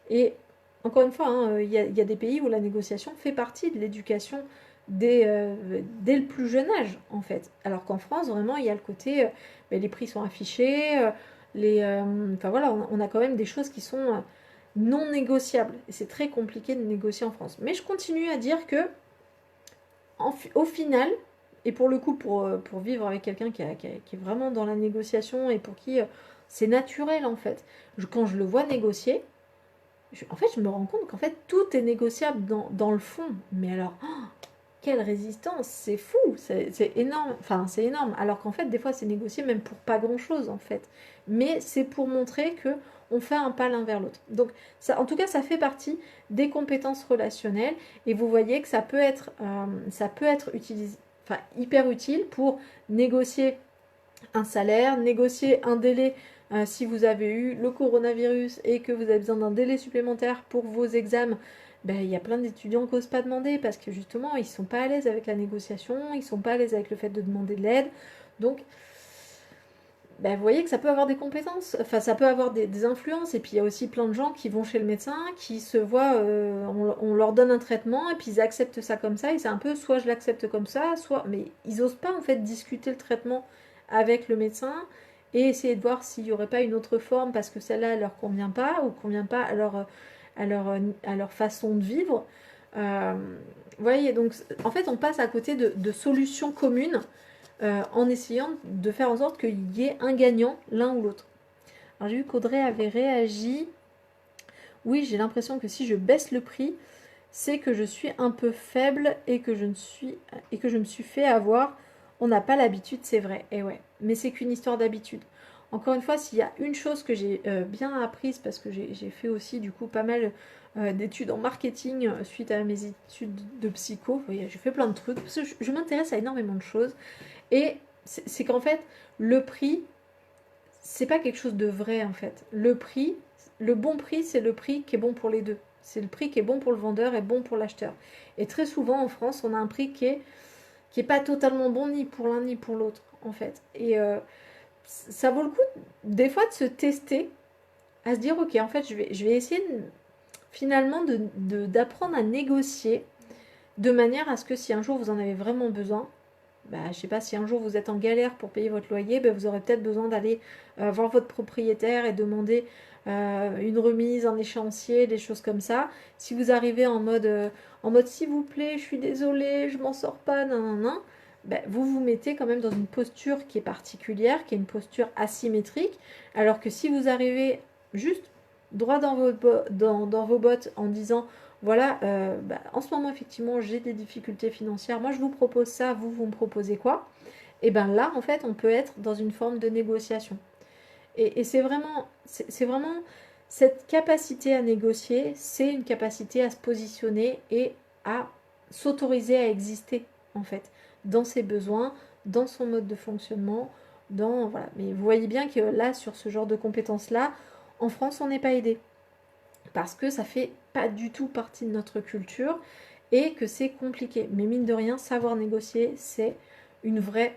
Et encore une fois, hein, y a des pays où la négociation fait partie de l'éducation dès le plus jeune âge, en fait. Alors qu'en France, vraiment, il y a le côté, les prix sont affichés, enfin voilà, on a quand même des choses qui sont non négociables. Et c'est très compliqué de négocier en France. Mais je continue à dire que, au final, et pour le coup, pour vivre avec quelqu'un qui est vraiment dans la négociation et pour qui c'est naturel en fait, quand je le vois négocier, en fait, je me rends compte qu'en fait, tout est négociable dans le fond. Mais alors, quelle résistance, c'est fou, c'est énorme, enfin c'est énorme, alors qu'en fait des fois c'est négocié même pour pas grand chose en fait, mais c'est pour montrer que on fait un pas l'un vers l'autre. Donc ça, en tout cas ça fait partie des compétences relationnelles et vous voyez que ça peut être utilisé, enfin hyper utile pour négocier un salaire, négocier un délai si vous avez eu le coronavirus et que vous avez besoin d'un délai supplémentaire pour vos examens. Ben, il y a plein d'étudiants qui n'osent pas demander parce que justement ils ne sont pas à l'aise avec la négociation, ils ne sont pas à l'aise avec le fait de demander de l'aide. Donc ben, vous voyez que ça peut avoir des compétences, enfin ça peut avoir des influences. Et puis il y a aussi plein de gens qui vont chez le médecin, qui se voient, on leur donne un traitement et puis ils acceptent ça comme ça. Et c'est un peu soit je l'accepte comme ça, soit. Mais ils n'osent pas en fait discuter le traitement avec le médecin et essayer de voir s'il n'y aurait pas une autre forme parce que celle-là elle leur convient pas ou convient pas à leur façon de vivre. Vous voyez, donc en fait on passe à côté de solutions communes en essayant de faire en sorte qu'il y ait un gagnant l'un ou l'autre. Alors j'ai vu qu'Audrey avait réagi. Oui, j'ai l'impression que si je baisse le prix, c'est que je suis un peu faible et que je me suis fait avoir. On n'a pas l'habitude, c'est vrai. Et ouais, mais c'est qu'une histoire d'habitude. Encore une fois, s'il y a une chose que j'ai bien apprise, parce que j'ai fait aussi du coup pas mal d'études en marketing suite à mes études de psycho, j'ai fait plein de trucs, parce que je m'intéresse à énormément de choses. Et c'est qu'en fait, le prix, c'est pas quelque chose de vrai en fait. Le bon prix, c'est le prix qui est bon pour les deux. C'est le prix qui est bon pour le vendeur et bon pour l'acheteur. Et très souvent en France, on a un prix qui est pas totalement bon ni pour l'un ni pour l'autre en fait. Et ça vaut le coup des fois de se tester, à se dire ok en fait je vais essayer finalement d'apprendre à négocier de manière à ce que si un jour vous en avez vraiment besoin, bah, je sais pas, si un jour vous êtes en galère pour payer votre loyer, bah, vous aurez peut-être besoin d'aller voir votre propriétaire et demander une remise, un échéancier, des choses comme ça. Si vous arrivez en mode s'il vous plaît, je suis désolée, je m'en sors pas, nan, nan, nan, bah, vous vous mettez quand même dans une posture qui est particulière, qui est une posture asymétrique, alors que si vous arrivez juste droit dans vos bottes en disant voilà, bah, en ce moment effectivement j'ai des difficultés financières, moi je vous propose ça, vous me proposez quoi? Et bien là en fait on peut être dans une forme de négociation. Et c'est vraiment cette capacité à négocier, c'est une capacité à se positionner et à s'autoriser à exister en fait, dans ses besoins, dans son mode de fonctionnement, voilà. Mais vous voyez bien que là sur ce genre de compétences là, en France on n'est pas aidé parce que ça fait pas du tout partie de notre culture et que c'est compliqué. Mais mine de rien, savoir négocier, c'est une vraie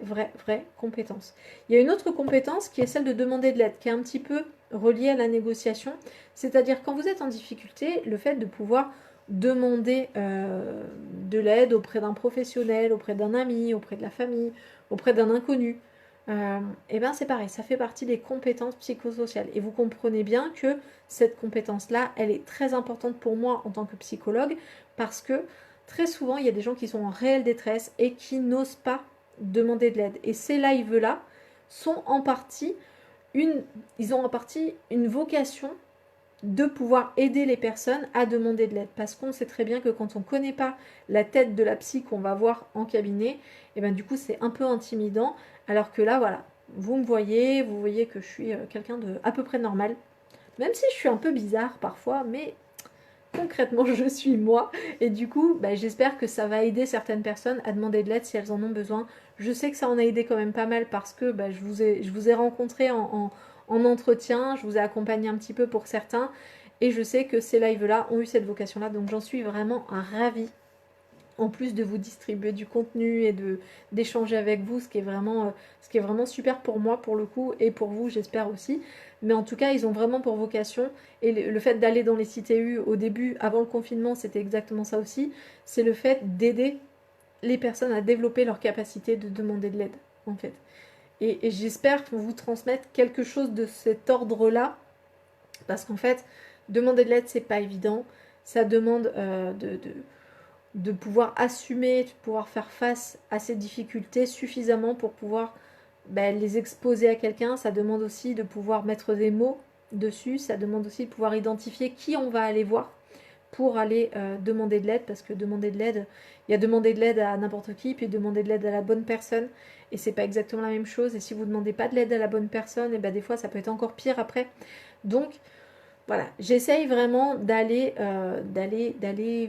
compétence. Il y a une autre compétence qui est celle de demander de l'aide, qui est un petit peu reliée à la négociation. C'est-à-dire quand vous êtes en difficulté, le fait de pouvoir demander de l'aide auprès d'un professionnel, auprès d'un ami, auprès de la famille, auprès d'un inconnu, et bien c'est pareil, ça fait partie des compétences psychosociales. Et vous comprenez bien que cette compétence-là, elle est très importante pour moi en tant que psychologue, parce que très souvent, il y a des gens qui sont en réelle détresse et qui n'osent pas demander de l'aide. Et ces lives-là sont en partie ils ont en partie une vocation de pouvoir aider les personnes à demander de l'aide. Parce qu'on sait très bien que quand on ne connaît pas la tête de la psy qu'on va voir en cabinet, et ben du coup c'est un peu intimidant. Alors que là, voilà, vous voyez que je suis quelqu'un de à peu près normal. Même si je suis un peu bizarre parfois, mais concrètement je suis moi. Et du coup, bah, j'espère que ça va aider certaines personnes à demander de l'aide si elles en ont besoin. Je sais que ça en a aidé quand même pas mal parce que bah, je vous ai rencontré en entretien, je vous ai accompagné un petit peu pour certains. Et je sais que ces lives-là ont eu cette vocation-là, donc j'en suis vraiment ravie. En plus de vous distribuer du contenu et d'échanger avec vous, ce qui est vraiment super pour moi pour le coup et pour vous j'espère aussi. Mais en tout cas ils ont vraiment pour vocation, et le fait d'aller dans les CTU au début avant le confinement c'était exactement ça aussi, c'est le fait d'aider les personnes à développer leur capacité de demander de l'aide en fait. Et j'espère vous transmettre quelque chose de cet ordre là, parce qu'en fait Demander de l'aide, c'est pas évident. Ça demande de pouvoir assumer, de pouvoir faire face à ces difficultés suffisamment pour pouvoir les exposer à quelqu'un. Ça demande aussi de pouvoir mettre des mots dessus. Ça demande aussi de pouvoir identifier qui on va aller voir pour aller demander de l'aide, parce que demander de l'aide, il y a demander de l'aide à n'importe qui, puis demander de l'aide à la bonne personne, et c'est pas exactement la même chose. Et si vous ne demandez pas de l'aide à la bonne personne, et des fois ça peut être encore pire après. Donc voilà, j'essaye vraiment d'aller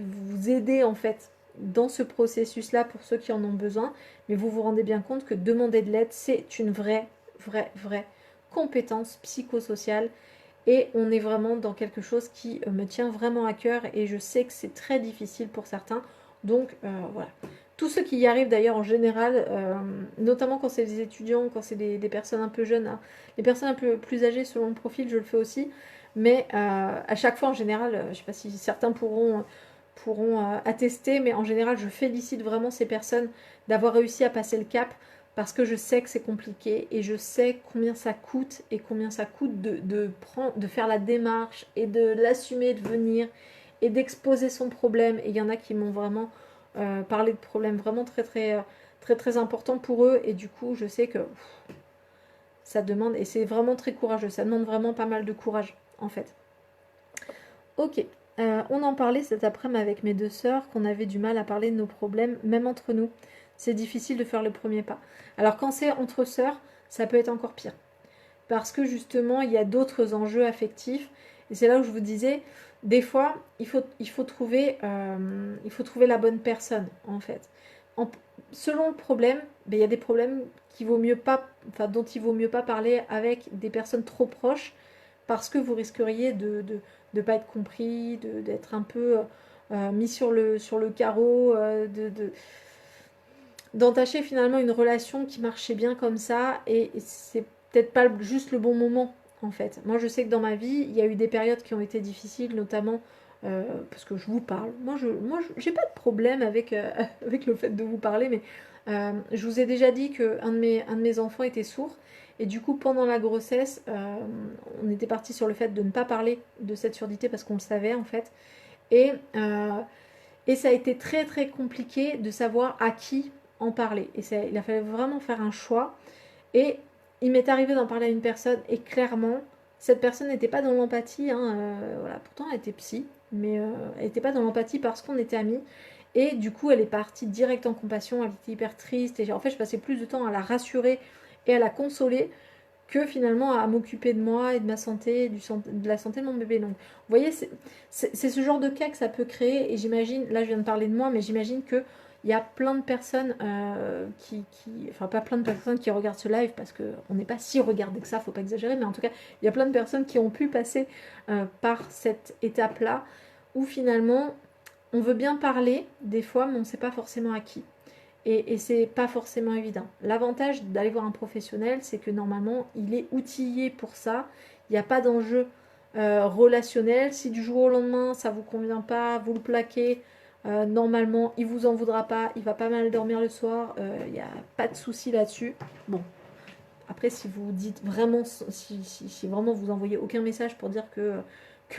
vous aider en fait dans ce processus-là pour ceux qui en ont besoin, mais vous vous rendez bien compte que demander de l'aide, c'est une vraie compétence psychosociale. Et on est vraiment dans quelque chose qui me tient vraiment à cœur, et je sais que c'est très difficile pour certains. Donc voilà. Tous ceux qui y arrivent d'ailleurs en général, notamment quand c'est des étudiants, quand c'est des personnes un peu jeunes, hein, les personnes un peu plus âgées selon le profil, je le fais aussi. Mais à chaque fois en général, je ne sais pas si certains pourront attester, mais en général je félicite vraiment ces personnes d'avoir réussi à passer le cap, parce que je sais que c'est compliqué et je sais combien ça coûte, et combien ça coûte de faire la démarche et de l'assumer, de venir et d'exposer son problème. Et il y en a qui m'ont vraiment parlé de problèmes vraiment très importants pour eux, et du coup je sais que ça demande, et c'est vraiment très courageux, ça demande vraiment pas mal de courage en fait. Ok, on en parlait cet après-midi avec mes deux sœurs, qu'on avait du mal à parler de nos problèmes, même entre nous. C'est difficile de faire le premier pas. Alors quand c'est entre sœurs, ça peut être encore pire. Parce que justement, il y a d'autres enjeux affectifs. Et c'est là où je vous disais, des fois, il faut trouver la bonne personne, en fait. Selon le problème, il y a des problèmes dont il vaut mieux pas parler avec des personnes trop proches, parce que vous risqueriez de ne pas être compris, d'être un peu mis sur le carreau, d'entacher finalement une relation qui marchait bien comme ça, et c'est peut-être pas juste le bon moment en fait. Moi je sais que dans ma vie, il y a eu des périodes qui ont été difficiles, notamment parce que je vous parle. Moi j'ai pas de problème avec, avec le fait de vous parler, mais je vous ai déjà dit qu'un de mes enfants était sourd. Et du coup, pendant la grossesse, on était parti sur le fait de ne pas parler de cette surdité, parce qu'on le savait en fait. Et, et ça a été très compliqué de savoir à qui en parler. Et il a fallu vraiment faire un choix. Et il m'est arrivé d'en parler à une personne, et clairement, cette personne n'était pas dans l'empathie. Hein, voilà. Pourtant, elle était psy, mais elle n'était pas dans l'empathie parce qu'on était amis. Et du coup, elle est partie direct en compassion. Elle était hyper triste. Et en fait, je passais plus de temps à la rassurer et à la consoler que finalement à m'occuper de moi et de ma santé, de la santé de mon bébé. Donc, vous voyez, c'est ce genre de cas que ça peut créer. Et j'imagine, là je viens de parler de moi, mais j'imagine que il y a plein de personnes enfin pas plein de personnes qui regardent ce live, parce qu'on n'est pas si regardé que ça, faut pas exagérer, mais en tout cas, il y a plein de personnes qui ont pu passer par cette étape-là, où finalement, on veut bien parler des fois, mais on ne sait pas forcément à qui. Et c'est pas forcément évident. L'avantage d'aller voir un professionnel, c'est que normalement, il est outillé pour ça. Il n'y a pas d'enjeu relationnel. Si du jour au lendemain, ça vous convient pas, vous le plaquez, normalement, il vous en voudra pas. Il va pas mal dormir le soir. Il n'y a pas de souci là-dessus. Bon. Après, si vous dites vraiment, si vraiment vous envoyez aucun message pour dire que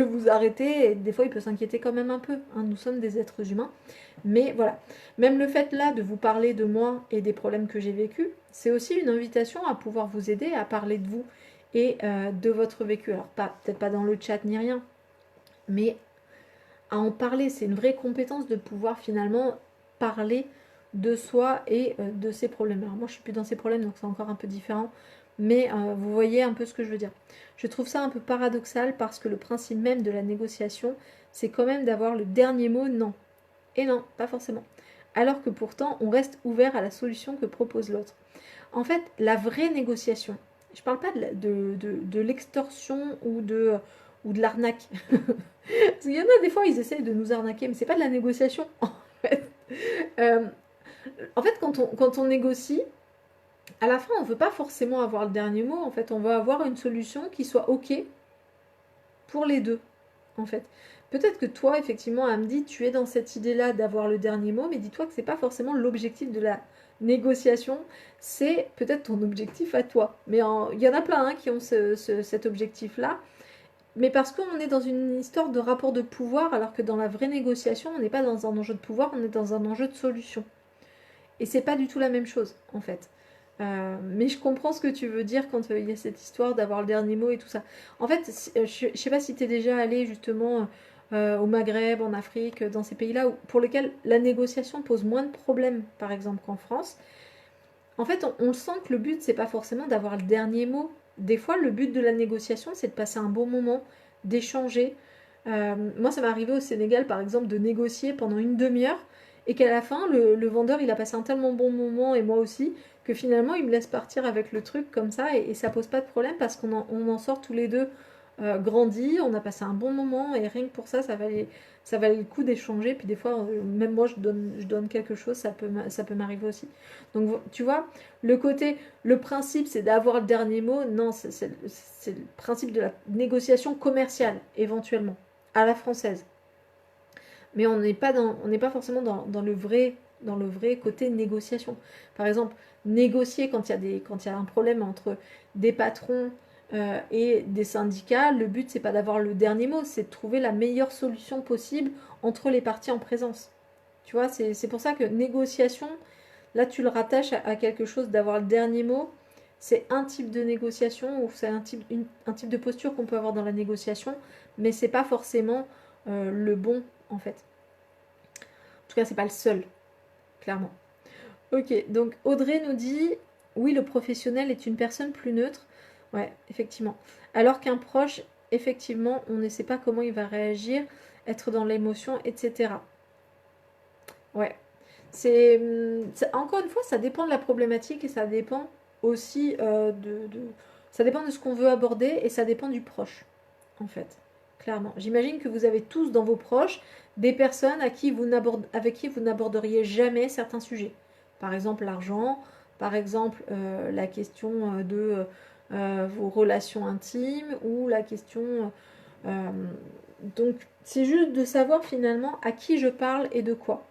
vous arrêtez, et des fois il peut s'inquiéter quand même un peu. Hein, nous sommes des êtres humains. Mais voilà, même le fait là de vous parler de moi et des problèmes que j'ai vécus, c'est aussi une invitation à pouvoir vous aider à parler de vous et de votre vécu. Alors peut-être pas dans le chat ni rien, mais à en parler. C'est une vraie compétence de pouvoir finalement parler de soi et de ses problèmes. Alors moi je suis plus dans ces problèmes, donc c'est encore un peu différent, mais vous voyez un peu ce que je veux dire. Je trouve ça un peu paradoxal, parce que le principe même de la négociation, c'est quand même d'avoir le dernier mot. Non. Et non, pas forcément. Alors que pourtant, on reste ouvert à la solution que propose l'autre. En fait, la vraie négociation, je ne parle pas de l'extorsion ou de l'arnaque. Parce qu'il y en a des fois, ils essayent de nous arnaquer, mais c'est pas de la négociation, en fait. Euh, quand on négocie, à la fin, on ne veut pas forcément avoir le dernier mot. En fait, on veut avoir une solution qui soit OK pour les deux, en fait. Peut-être que toi, effectivement, Hamdi, tu es dans cette idée-là d'avoir le dernier mot, mais dis-toi que c'est pas forcément l'objectif de la négociation, c'est peut-être ton objectif à toi. Mais il y en a plein, hein, qui ont cet objectif-là. Mais parce qu'on est dans une histoire de rapport de pouvoir, alors que dans la vraie négociation, on n'est pas dans un enjeu de pouvoir, on est dans un enjeu de solution. Et c'est pas du tout la même chose, en fait. Mais je comprends ce que tu veux dire quand il y a cette histoire d'avoir le dernier mot et tout ça. En fait, je sais pas si tu es déjà allé justement au Maghreb, en Afrique, dans ces pays-là pour lesquels la négociation pose moins de problèmes, par exemple, qu'en France. En fait, on sent que le but, c'est pas forcément d'avoir le dernier mot. Des fois, le but de la négociation, c'est de passer un bon moment, d'échanger. Moi, ça m'est arrivé au Sénégal, par exemple, de négocier pendant une demi-heure et qu'à la fin, le vendeur, il a passé un tellement bon moment et moi aussi, que finalement, il me laisse partir avec le truc comme ça et ça pose pas de problème parce on en sort tous les deux grandis, on a passé un bon moment et rien que pour ça, ça valait le coup d'échanger. Puis des fois, même moi, je donne quelque chose, ça peut m'arriver aussi. Donc, tu vois, le principe, c'est d'avoir le dernier mot. Non, c'est le principe de la négociation commerciale, éventuellement, à la française. Mais on n'est pas forcément dans le vrai côté négociation. Par exemple, négocier quand il y a un problème entre des patrons et des syndicats, le but c'est pas d'avoir le dernier mot, c'est de trouver la meilleure solution possible entre les parties en présence. Tu vois, c'est pour ça que négociation, là tu le rattaches à quelque chose d'avoir le dernier mot. C'est un type de négociation ou c'est un type de posture qu'on peut avoir dans la négociation, mais c'est pas forcément le bon en fait. En tout cas, c'est pas le seul, clairement. Ok, donc Audrey nous dit oui, le professionnel est une personne plus neutre. Ouais, effectivement. Alors qu'un proche, effectivement, on ne sait pas comment il va réagir, être dans l'émotion, etc. Ouais. Encore une fois, ça dépend de la problématique et ça dépend aussi ça dépend de ce qu'on veut aborder et ça dépend du proche, en fait. Clairement. J'imagine que vous avez tous dans vos proches des personnes avec qui vous n'aborderiez jamais certains sujets. Par exemple, l'argent, par exemple, la question de vos relations intimes ou la question. euh, donc, c'est juste de savoir finalement à qui je parle et de quoi.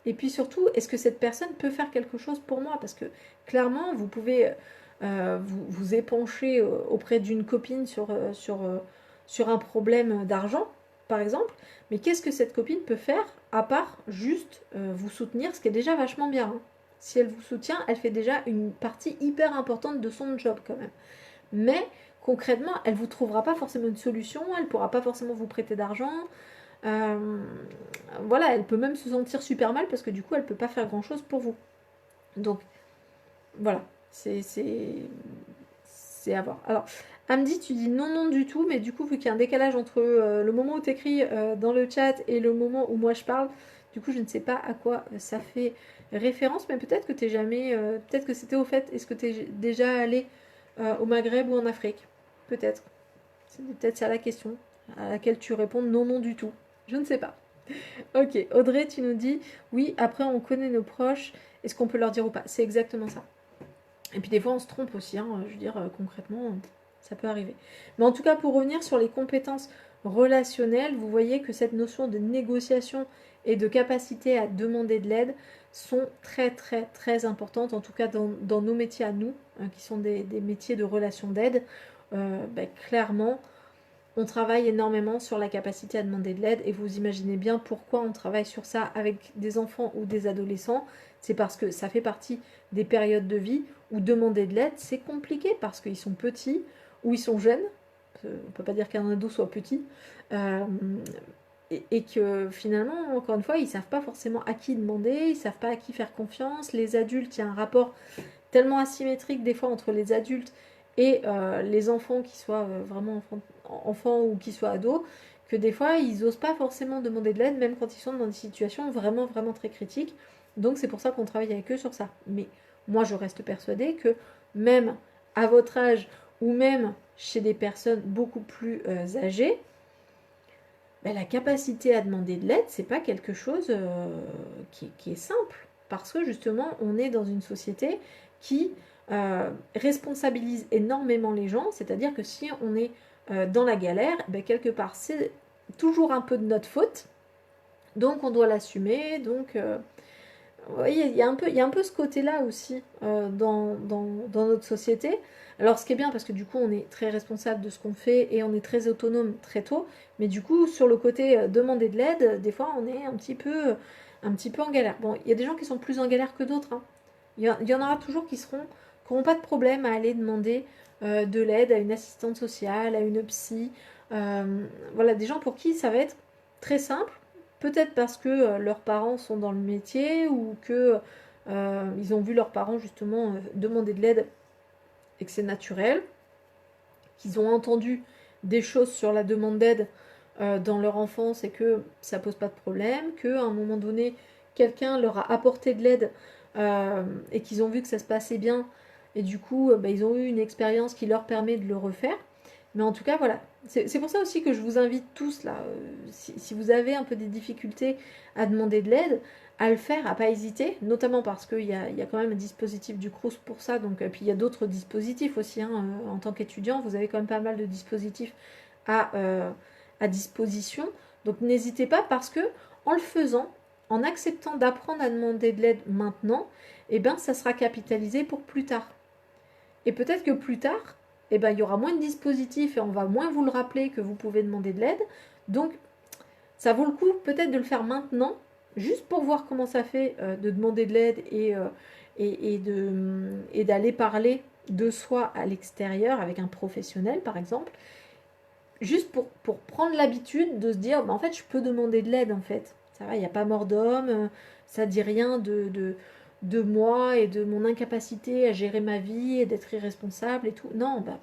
Et puis surtout, est-ce que cette personne peut faire quelque chose pour moi? Parce que clairement, vous pouvez vous épancher auprès d'une copine sur un problème d'argent, par exemple. Mais qu'est-ce que cette copine peut faire à part juste vous soutenir, ce qui est déjà vachement bien, hein. Si elle vous soutient, elle fait déjà une partie hyper importante de son job quand même. Mais concrètement, elle ne vous trouvera pas forcément une solution, elle ne pourra pas forcément vous prêter d'argent, euh, voilà, elle peut même se sentir super mal parce que du coup, elle peut pas faire grand chose pour vous. Donc, voilà, c'est à voir. Alors, Amdi, tu dis non, non du tout, mais du coup, vu qu'il y a un décalage entre le moment où tu écris dans le chat et le moment où moi je parle, du coup, je ne sais pas à quoi ça fait référence, mais peut-être que t'es jamais. Peut-être que c'était au fait, est-ce que tu es déjà allé au Maghreb ou en Afrique? Peut-être. C'est peut-être ça la question à laquelle tu réponds non, non du tout. Je ne sais pas. Ok, Audrey, tu nous dis, oui, après on connaît nos proches, est-ce qu'on peut leur dire ou pas? C'est exactement ça. Et puis des fois on se trompe aussi, hein, je veux dire, concrètement, ça peut arriver. Mais en tout cas, pour revenir sur les compétences relationnelles, vous voyez que cette notion de négociation et de capacité à demander de l'aide sont très très très importantes, en tout cas dans nos métiers à nous, hein, qui sont des métiers de relation d'aide. Clairement, on travaille énormément sur la capacité à demander de l'aide et vous imaginez bien pourquoi on travaille sur ça avec des enfants ou des adolescents. C'est parce que ça fait partie des périodes de vie où demander de l'aide, c'est compliqué parce qu'ils sont petits ou ils sont jeunes. On ne peut pas dire qu'un ado soit petit. Euh, et que finalement, encore une fois, ils ne savent pas forcément à qui demander, ils ne savent pas à qui faire confiance. Les adultes, il y a un rapport tellement asymétrique des fois entre les adultes et les enfants qui soient vraiment enfants ou qui soient ados, que des fois ils n'osent pas forcément demander de l'aide, même quand ils sont dans des situations vraiment vraiment très critiques. Donc c'est pour ça qu'on travaille avec eux sur ça. Mais moi je reste persuadée que même à votre âge ou même chez des personnes beaucoup plus âgées, la capacité à demander de l'aide, c'est pas quelque chose qui est simple. Parce que justement, on est dans une société qui responsabilise énormément les gens, c'est-à-dire que si on est dans la galère, quelque part c'est toujours un peu de notre faute, donc on doit l'assumer, donc Vous voyez, il y a un peu ce côté-là aussi dans notre société. Alors, ce qui est bien, parce que du coup, on est très responsable de ce qu'on fait et on est très autonome très tôt. Mais du coup, sur le côté demander de l'aide, des fois, on est un petit peu en galère. Bon, il y a des gens qui sont plus en galère que d'autres, hein. Il y en aura toujours qui n'auront pas de problème à aller demander de l'aide à une assistante sociale, à une psy. Voilà, des gens pour qui ça va être très simple. Peut-être parce que leurs parents sont dans le métier ou que ils ont vu leurs parents justement demander de l'aide et que c'est naturel, qu'ils ont entendu des choses sur la demande d'aide dans leur enfance et que ça pose pas de problème, qu'à un moment donné, quelqu'un leur a apporté de l'aide et qu'ils ont vu que ça se passait bien et du coup, bah, ils ont eu une expérience qui leur permet de le refaire. Mais en tout cas, voilà. C'est pour ça aussi que je vous invite tous, là, si vous avez un peu des difficultés à demander de l'aide, à le faire, à pas hésiter, notamment parce qu'il y a quand même un dispositif du Crous pour ça, donc, puis il y a d'autres dispositifs aussi, hein, en tant qu'étudiant, vous avez quand même pas mal de dispositifs à, euh, à disposition, donc n'hésitez pas parce que en le faisant, en acceptant d'apprendre à demander de l'aide maintenant, eh ben, ça sera capitalisé pour plus tard. Et peut-être que plus tard, eh ben, il y aura moins de dispositifs et on va moins vous le rappeler que vous pouvez demander de l'aide. Donc, ça vaut le coup peut-être de le faire maintenant, juste pour voir comment ça fait de demander de l'aide et d'aller parler de soi à l'extérieur avec un professionnel, par exemple. Juste pour prendre l'habitude de se dire, bah, en fait, je peux demander de l'aide, en fait. Ça va, il n'y a pas mort d'homme, ça dit rien de moi et de mon incapacité à gérer ma vie et d'être irresponsable et tout. Non, bah,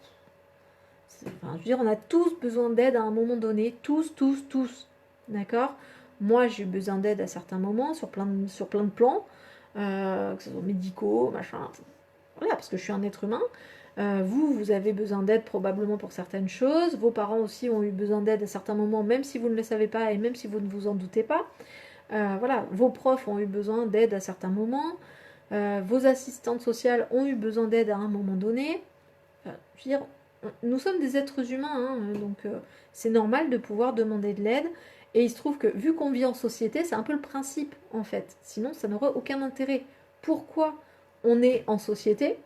enfin, je veux dire, on a tous besoin d'aide à un moment donné, tous, tous, tous. D'accord? Moi, j'ai eu besoin d'aide à certains moments sur plein de plans, que ce soit médicaux, machin. Voilà, parce que je suis un être humain. Vous avez besoin d'aide probablement pour certaines choses. Vos parents aussi ont eu besoin d'aide à certains moments, même si vous ne le savez pas et même si vous ne vous en doutez pas. Voilà, vos profs ont eu besoin d'aide à certains moments. Vos assistantes sociales ont eu besoin d'aide à un moment donné. Je veux dire, nous sommes des êtres humains, hein, donc c'est normal de pouvoir demander de l'aide. Et il se trouve que vu qu'on vit en société, c'est un peu le principe en fait. Sinon, ça n'aurait aucun intérêt. Pourquoi on est en société?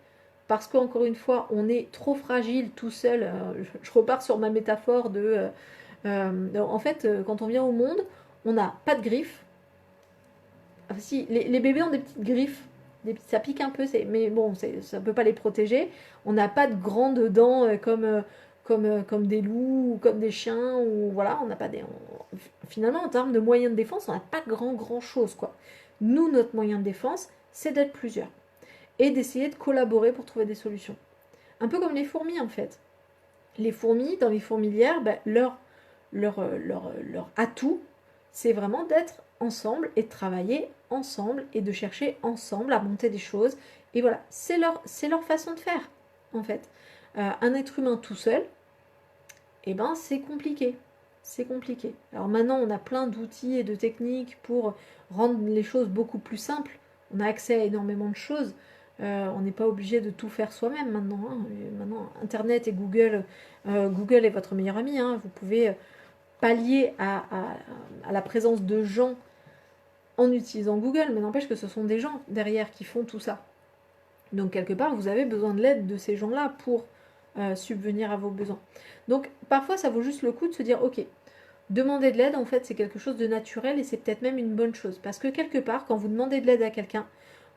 Parce qu'encore une fois, on est trop fragile tout seul. Je repars sur ma métaphore en fait, quand on vient au monde, on n'a pas de griffes. Enfin, si, les bébés ont des petites griffes, ça pique un peu, mais bon, ça ne peut pas les protéger. On n'a pas de grandes dents comme des loups ou comme des chiens. Ou, voilà, on n'a pas finalement, en termes de moyens de défense, on n'a pas grand chose, quoi. Nous, notre moyen de défense, c'est d'être plusieurs et d'essayer de collaborer pour trouver des solutions. Un peu comme les fourmis, en fait. Les fourmis, dans les fourmilières, ben, leur atout, c'est vraiment d'être ensemble et de travailler ensemble et de chercher ensemble à monter des choses. Et voilà, c'est leur façon de faire, en fait. Un être humain tout seul, eh ben, c'est compliqué. C'est compliqué. Alors maintenant, on a plein d'outils et de techniques pour rendre les choses beaucoup plus simples. On a accès à énormément de choses. On n'est pas obligé de tout faire soi-même maintenant, hein. Maintenant, Internet et Google, Google est votre meilleur ami, hein. Vous pouvez pallier à la présence de gens en utilisant Google, mais n'empêche que ce sont des gens derrière qui font tout ça. Donc quelque part, vous avez besoin de l'aide de ces gens-là pour subvenir à vos besoins. Donc parfois, ça vaut juste le coup de se dire, ok, demander de l'aide, en fait, c'est quelque chose de naturel et c'est peut-être même une bonne chose. Parce que quelque part, quand vous demandez de l'aide à quelqu'un,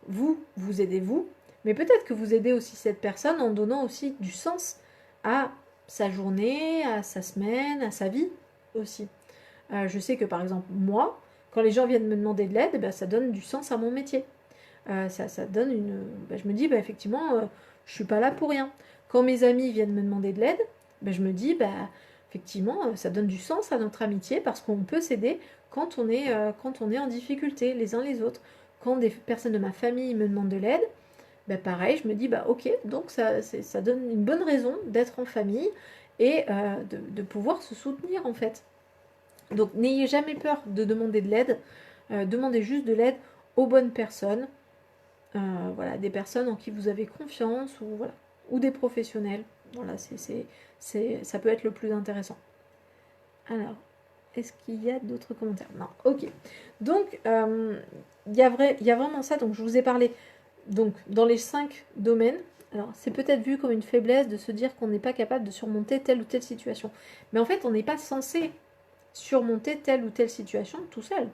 vous aidez vous, mais peut-être que vous aidez aussi cette personne en donnant aussi du sens à sa journée, à sa semaine, à sa vie aussi. Je sais que par exemple, moi, quand les gens viennent me demander de l'aide, ben, ça donne du sens à mon métier. Ça donne je me dis, bah, effectivement, je suis pas là pour rien. Quand mes amis viennent me demander de l'aide, je me dis, bah, effectivement, ça donne du sens à notre amitié parce qu'on peut s'aider quand on est en difficulté les uns les autres. Quand des personnes de ma famille me demandent de l'aide, pareil, je me dis, bah, ok, donc ça donne une bonne raison d'être en famille et de pouvoir se soutenir en fait. Donc n'ayez jamais peur de demander de l'aide, demandez juste de l'aide aux bonnes personnes. Voilà, des personnes en qui vous avez confiance ou, voilà, ou des professionnels. Voilà, ça peut être le plus intéressant. Alors, Est-ce qu'il y a d'autres commentaires? Non, ok. Donc, il y a vraiment ça. Donc, je vous ai parlé donc, dans les 5 domaines. Alors, c'est peut-être vu comme une faiblesse de se dire qu'on n'est pas capable de surmonter telle ou telle situation. Mais en fait, on n'est pas censé surmonter telle ou telle situation tout seul.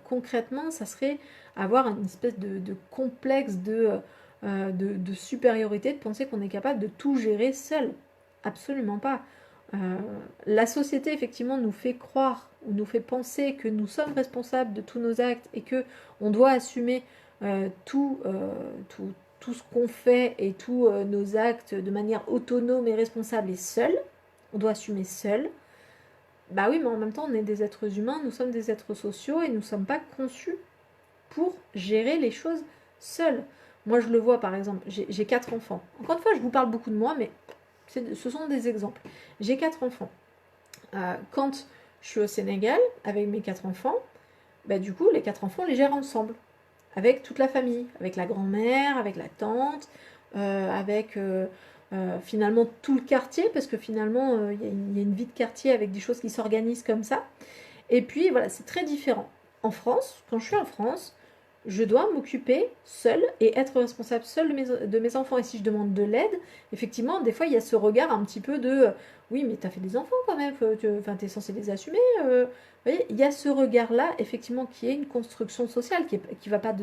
Concrètement, ça serait avoir une espèce de complexe de supériorité, de penser qu'on est capable de tout gérer seul. Absolument pas. La société, effectivement, nous fait croire ou nous fait penser que nous sommes responsables de tous nos actes et que on doit assumer tout ce qu'on fait et tous nos actes de manière autonome et responsable et seul. On doit assumer seul. Bah oui, mais en même temps, on est des êtres humains, nous sommes des êtres sociaux et nous ne sommes pas conçus pour gérer les choses seuls. Moi, je le vois, par exemple, j'ai 4 enfants. Encore une fois, je vous parle beaucoup de moi, mais ce sont des exemples. J'ai 4 enfants. Quand je suis au Sénégal avec mes 4 enfants, bah, du coup, les 4 enfants, on les gère ensemble, avec toute la famille, avec la grand-mère, avec la tante, avec finalement tout le quartier, parce que finalement, il y a une vie de quartier avec des choses qui s'organisent comme ça. Et puis, voilà, c'est très différent. En France, quand je suis en France, je dois m'occuper seule et être responsable seule de mes enfants. Et si je demande de l'aide, effectivement, des fois, il y a ce regard un petit peu de oui, mais t'as fait des enfants quand même, t'es censé les assumer. Vous voyez, il y a ce regard-là, effectivement, qui est une construction sociale, qui va pas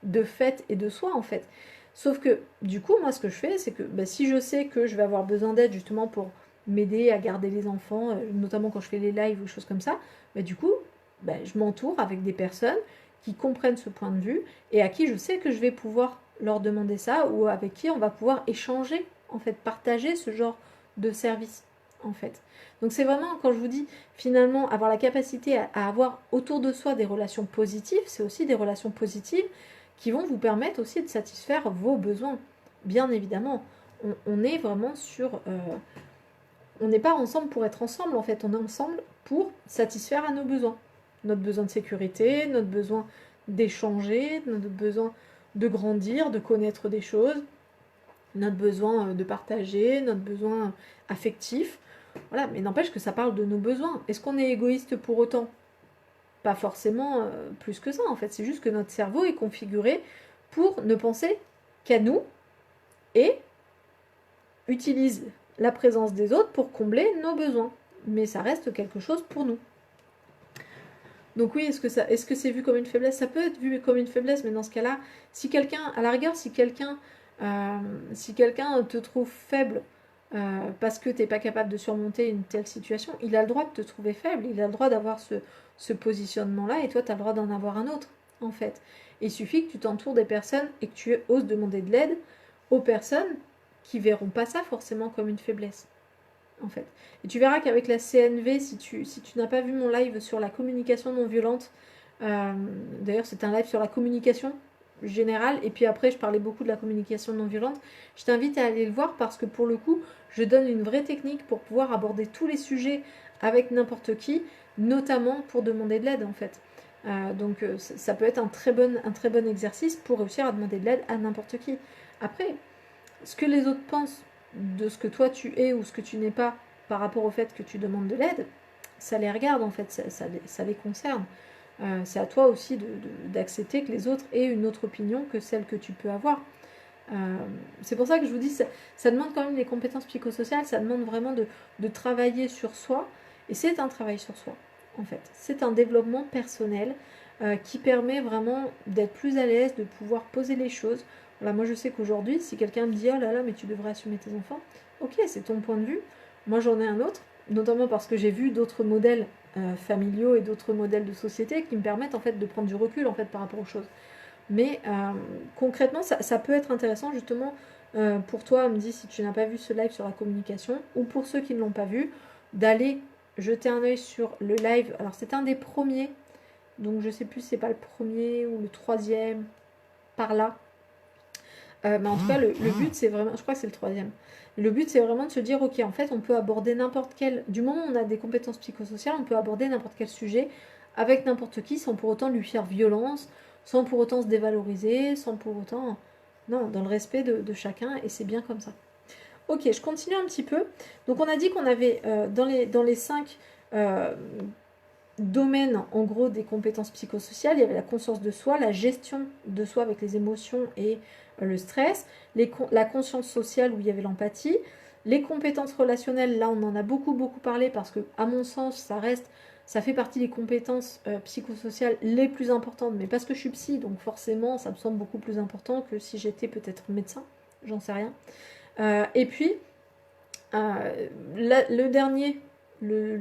de fait et de soi, en fait. Sauf que, du coup, moi, ce que je fais, c'est que bah, si je sais que je vais avoir besoin d'aide justement pour m'aider à garder les enfants, notamment quand je fais les lives ou choses comme ça, bah, du coup, bah, je m'entoure avec des personnes qui comprennent ce point de vue et à qui je sais que je vais pouvoir leur demander ça ou avec qui on va pouvoir échanger, en fait, partager ce genre de service, en fait. Donc c'est vraiment, quand je vous dis, finalement, avoir la capacité à avoir autour de soi des relations positives, c'est aussi des relations positives qui vont vous permettre aussi de satisfaire vos besoins. Bien évidemment, on est vraiment sur... on n'est pas ensemble pour être ensemble, en fait, on est ensemble pour satisfaire à nos besoins. Notre besoin de sécurité, notre besoin d'échanger, notre besoin de grandir, de connaître des choses, notre besoin de partager, notre besoin affectif. Voilà, mais n'empêche que ça parle de nos besoins. Est-ce qu'on est égoïste pour autant? Pas forcément plus que ça, en fait. C'est juste que notre cerveau est configuré pour ne penser qu'à nous et utilise la présence des autres pour combler nos besoins. Mais ça reste quelque chose pour nous. Donc oui, est-ce que c'est vu comme une faiblesse? Ça peut être vu comme une faiblesse, mais dans ce cas-là, si quelqu'un, à la rigueur, si quelqu'un te trouve faible parce que tu n'es pas capable de surmonter une telle situation, il a le droit de te trouver faible, il a le droit d'avoir ce positionnement-là, et toi, tu as le droit d'en avoir un autre, en fait. Il suffit que tu t'entoures des personnes et que tu oses demander de l'aide aux personnes qui verront pas ça forcément comme une faiblesse, en fait. Et tu verras qu'avec la CNV, si tu n'as pas vu mon live sur la communication non violente, d'ailleurs c'est un live sur la communication générale, et puis après je parlais beaucoup de la communication non violente, je t'invite à aller le voir parce que pour le coup, je donne une vraie technique pour pouvoir aborder tous les sujets avec n'importe qui, notamment pour demander de l'aide, en fait. Donc ça peut être un très bon exercice pour réussir à demander de l'aide à n'importe qui. Après, ce que les autres pensent de ce que toi tu es ou ce que tu n'es pas par rapport au fait que tu demandes de l'aide, ça les regarde, en fait, ça les concerne. C'est à toi aussi d'accepter que les autres aient une autre opinion que celle que tu peux avoir. C'est pour ça que je vous dis, ça demande quand même des compétences psychosociales, ça demande vraiment de travailler sur soi, et c'est un travail sur soi, en fait. C'est un développement personnel qui permet vraiment d'être plus à l'aise, de pouvoir poser les choses. Voilà, moi je sais qu'aujourd'hui, si quelqu'un me dit « Oh là là, mais tu devrais assumer tes enfants », ok, c'est ton point de vue, moi j'en ai un autre, notamment parce que j'ai vu d'autres modèles familiaux et d'autres modèles de société qui me permettent en fait de prendre du recul en fait par rapport aux choses. Mais concrètement, ça peut être intéressant justement pour toi, me dit si tu n'as pas vu ce live sur la communication, ou pour ceux qui ne l'ont pas vu, d'aller jeter un œil sur le live. Alors c'est un des premiers, donc je sais plus si c'est pas le premier ou le troisième, par là. Mais en tout cas, le but c'est vraiment, je crois que c'est le troisième. Le but c'est vraiment de se dire, ok, en fait, on peut aborder n'importe quel, du moment où on a des compétences psychosociales, on peut aborder n'importe quel sujet avec n'importe qui sans pour autant lui faire violence, sans pour autant se dévaloriser, sans pour autant, non, dans le respect de chacun, et c'est bien comme ça. Ok, je continue un petit peu. Donc on a dit qu'on avait dans les 5 domaines, en gros, des compétences psychosociales, il y avait la conscience de soi, la gestion de soi avec les émotions et le stress, la conscience sociale où il y avait l'empathie, les compétences relationnelles, là on en a beaucoup parlé parce que à mon sens ça fait partie des compétences psychosociales les plus importantes, mais parce que je suis psy, donc forcément ça me semble beaucoup plus important que si j'étais peut-être médecin, j'en sais rien. Et puis le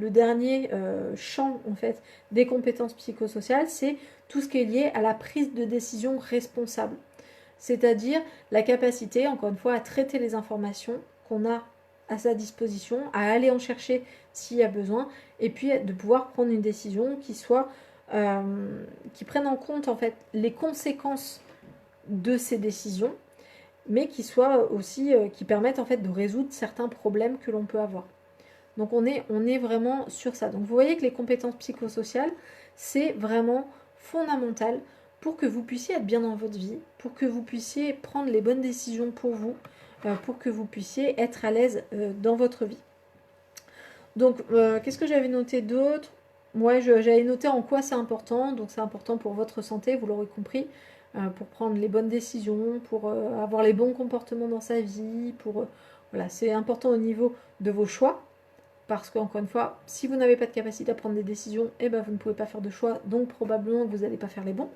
dernier champ en fait des compétences psychosociales, c'est tout ce qui est lié à la prise de décision responsable. C'est-à-dire la capacité, encore une fois, à traiter les informations qu'on a à sa disposition, à aller en chercher s'il y a besoin, et puis de pouvoir prendre une décision qui prenne en compte en fait les conséquences de ces décisions, mais qui soit aussi qui permettent en fait de résoudre certains problèmes que l'on peut avoir. Donc on est vraiment sur ça. Donc vous voyez que les compétences psychosociales, c'est vraiment fondamental pour que vous puissiez être bien dans votre vie, pour que vous puissiez prendre les bonnes décisions pour vous, pour que vous puissiez être à l'aise dans votre vie. Donc qu'est-ce que j'avais noté d'autre? Moi, j'avais noté en quoi c'est important. Donc c'est important pour votre santé, vous l'aurez compris, pour prendre les bonnes décisions, pour avoir les bons comportements dans sa vie, voilà, c'est important au niveau de vos choix. Parce qu'encore une fois, si vous n'avez pas de capacité à prendre des décisions, eh ben vous ne pouvez pas faire de choix, donc probablement que vous n'allez pas faire les bons.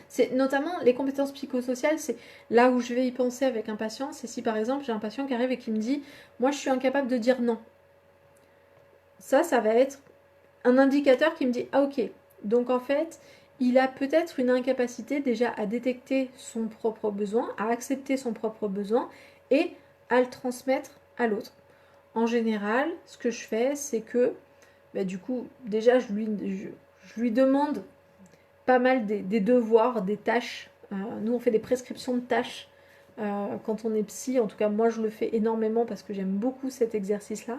C'est notamment les compétences psychosociales, c'est là où je vais y penser avec un patient, c'est si par exemple j'ai un patient qui arrive et qui me dit « moi je suis incapable de dire non ». Ça va être un indicateur qui me dit « ah ok ». Donc en fait, il a peut-être une incapacité déjà à détecter son propre besoin, à accepter son propre besoin et à le transmettre à l'autre. En général, ce que je fais, c'est que, du coup, déjà, je lui demande pas mal des devoirs, des tâches. Nous, on fait des prescriptions de tâches quand on est psy. En tout cas, moi, je le fais énormément parce que j'aime beaucoup cet exercice-là.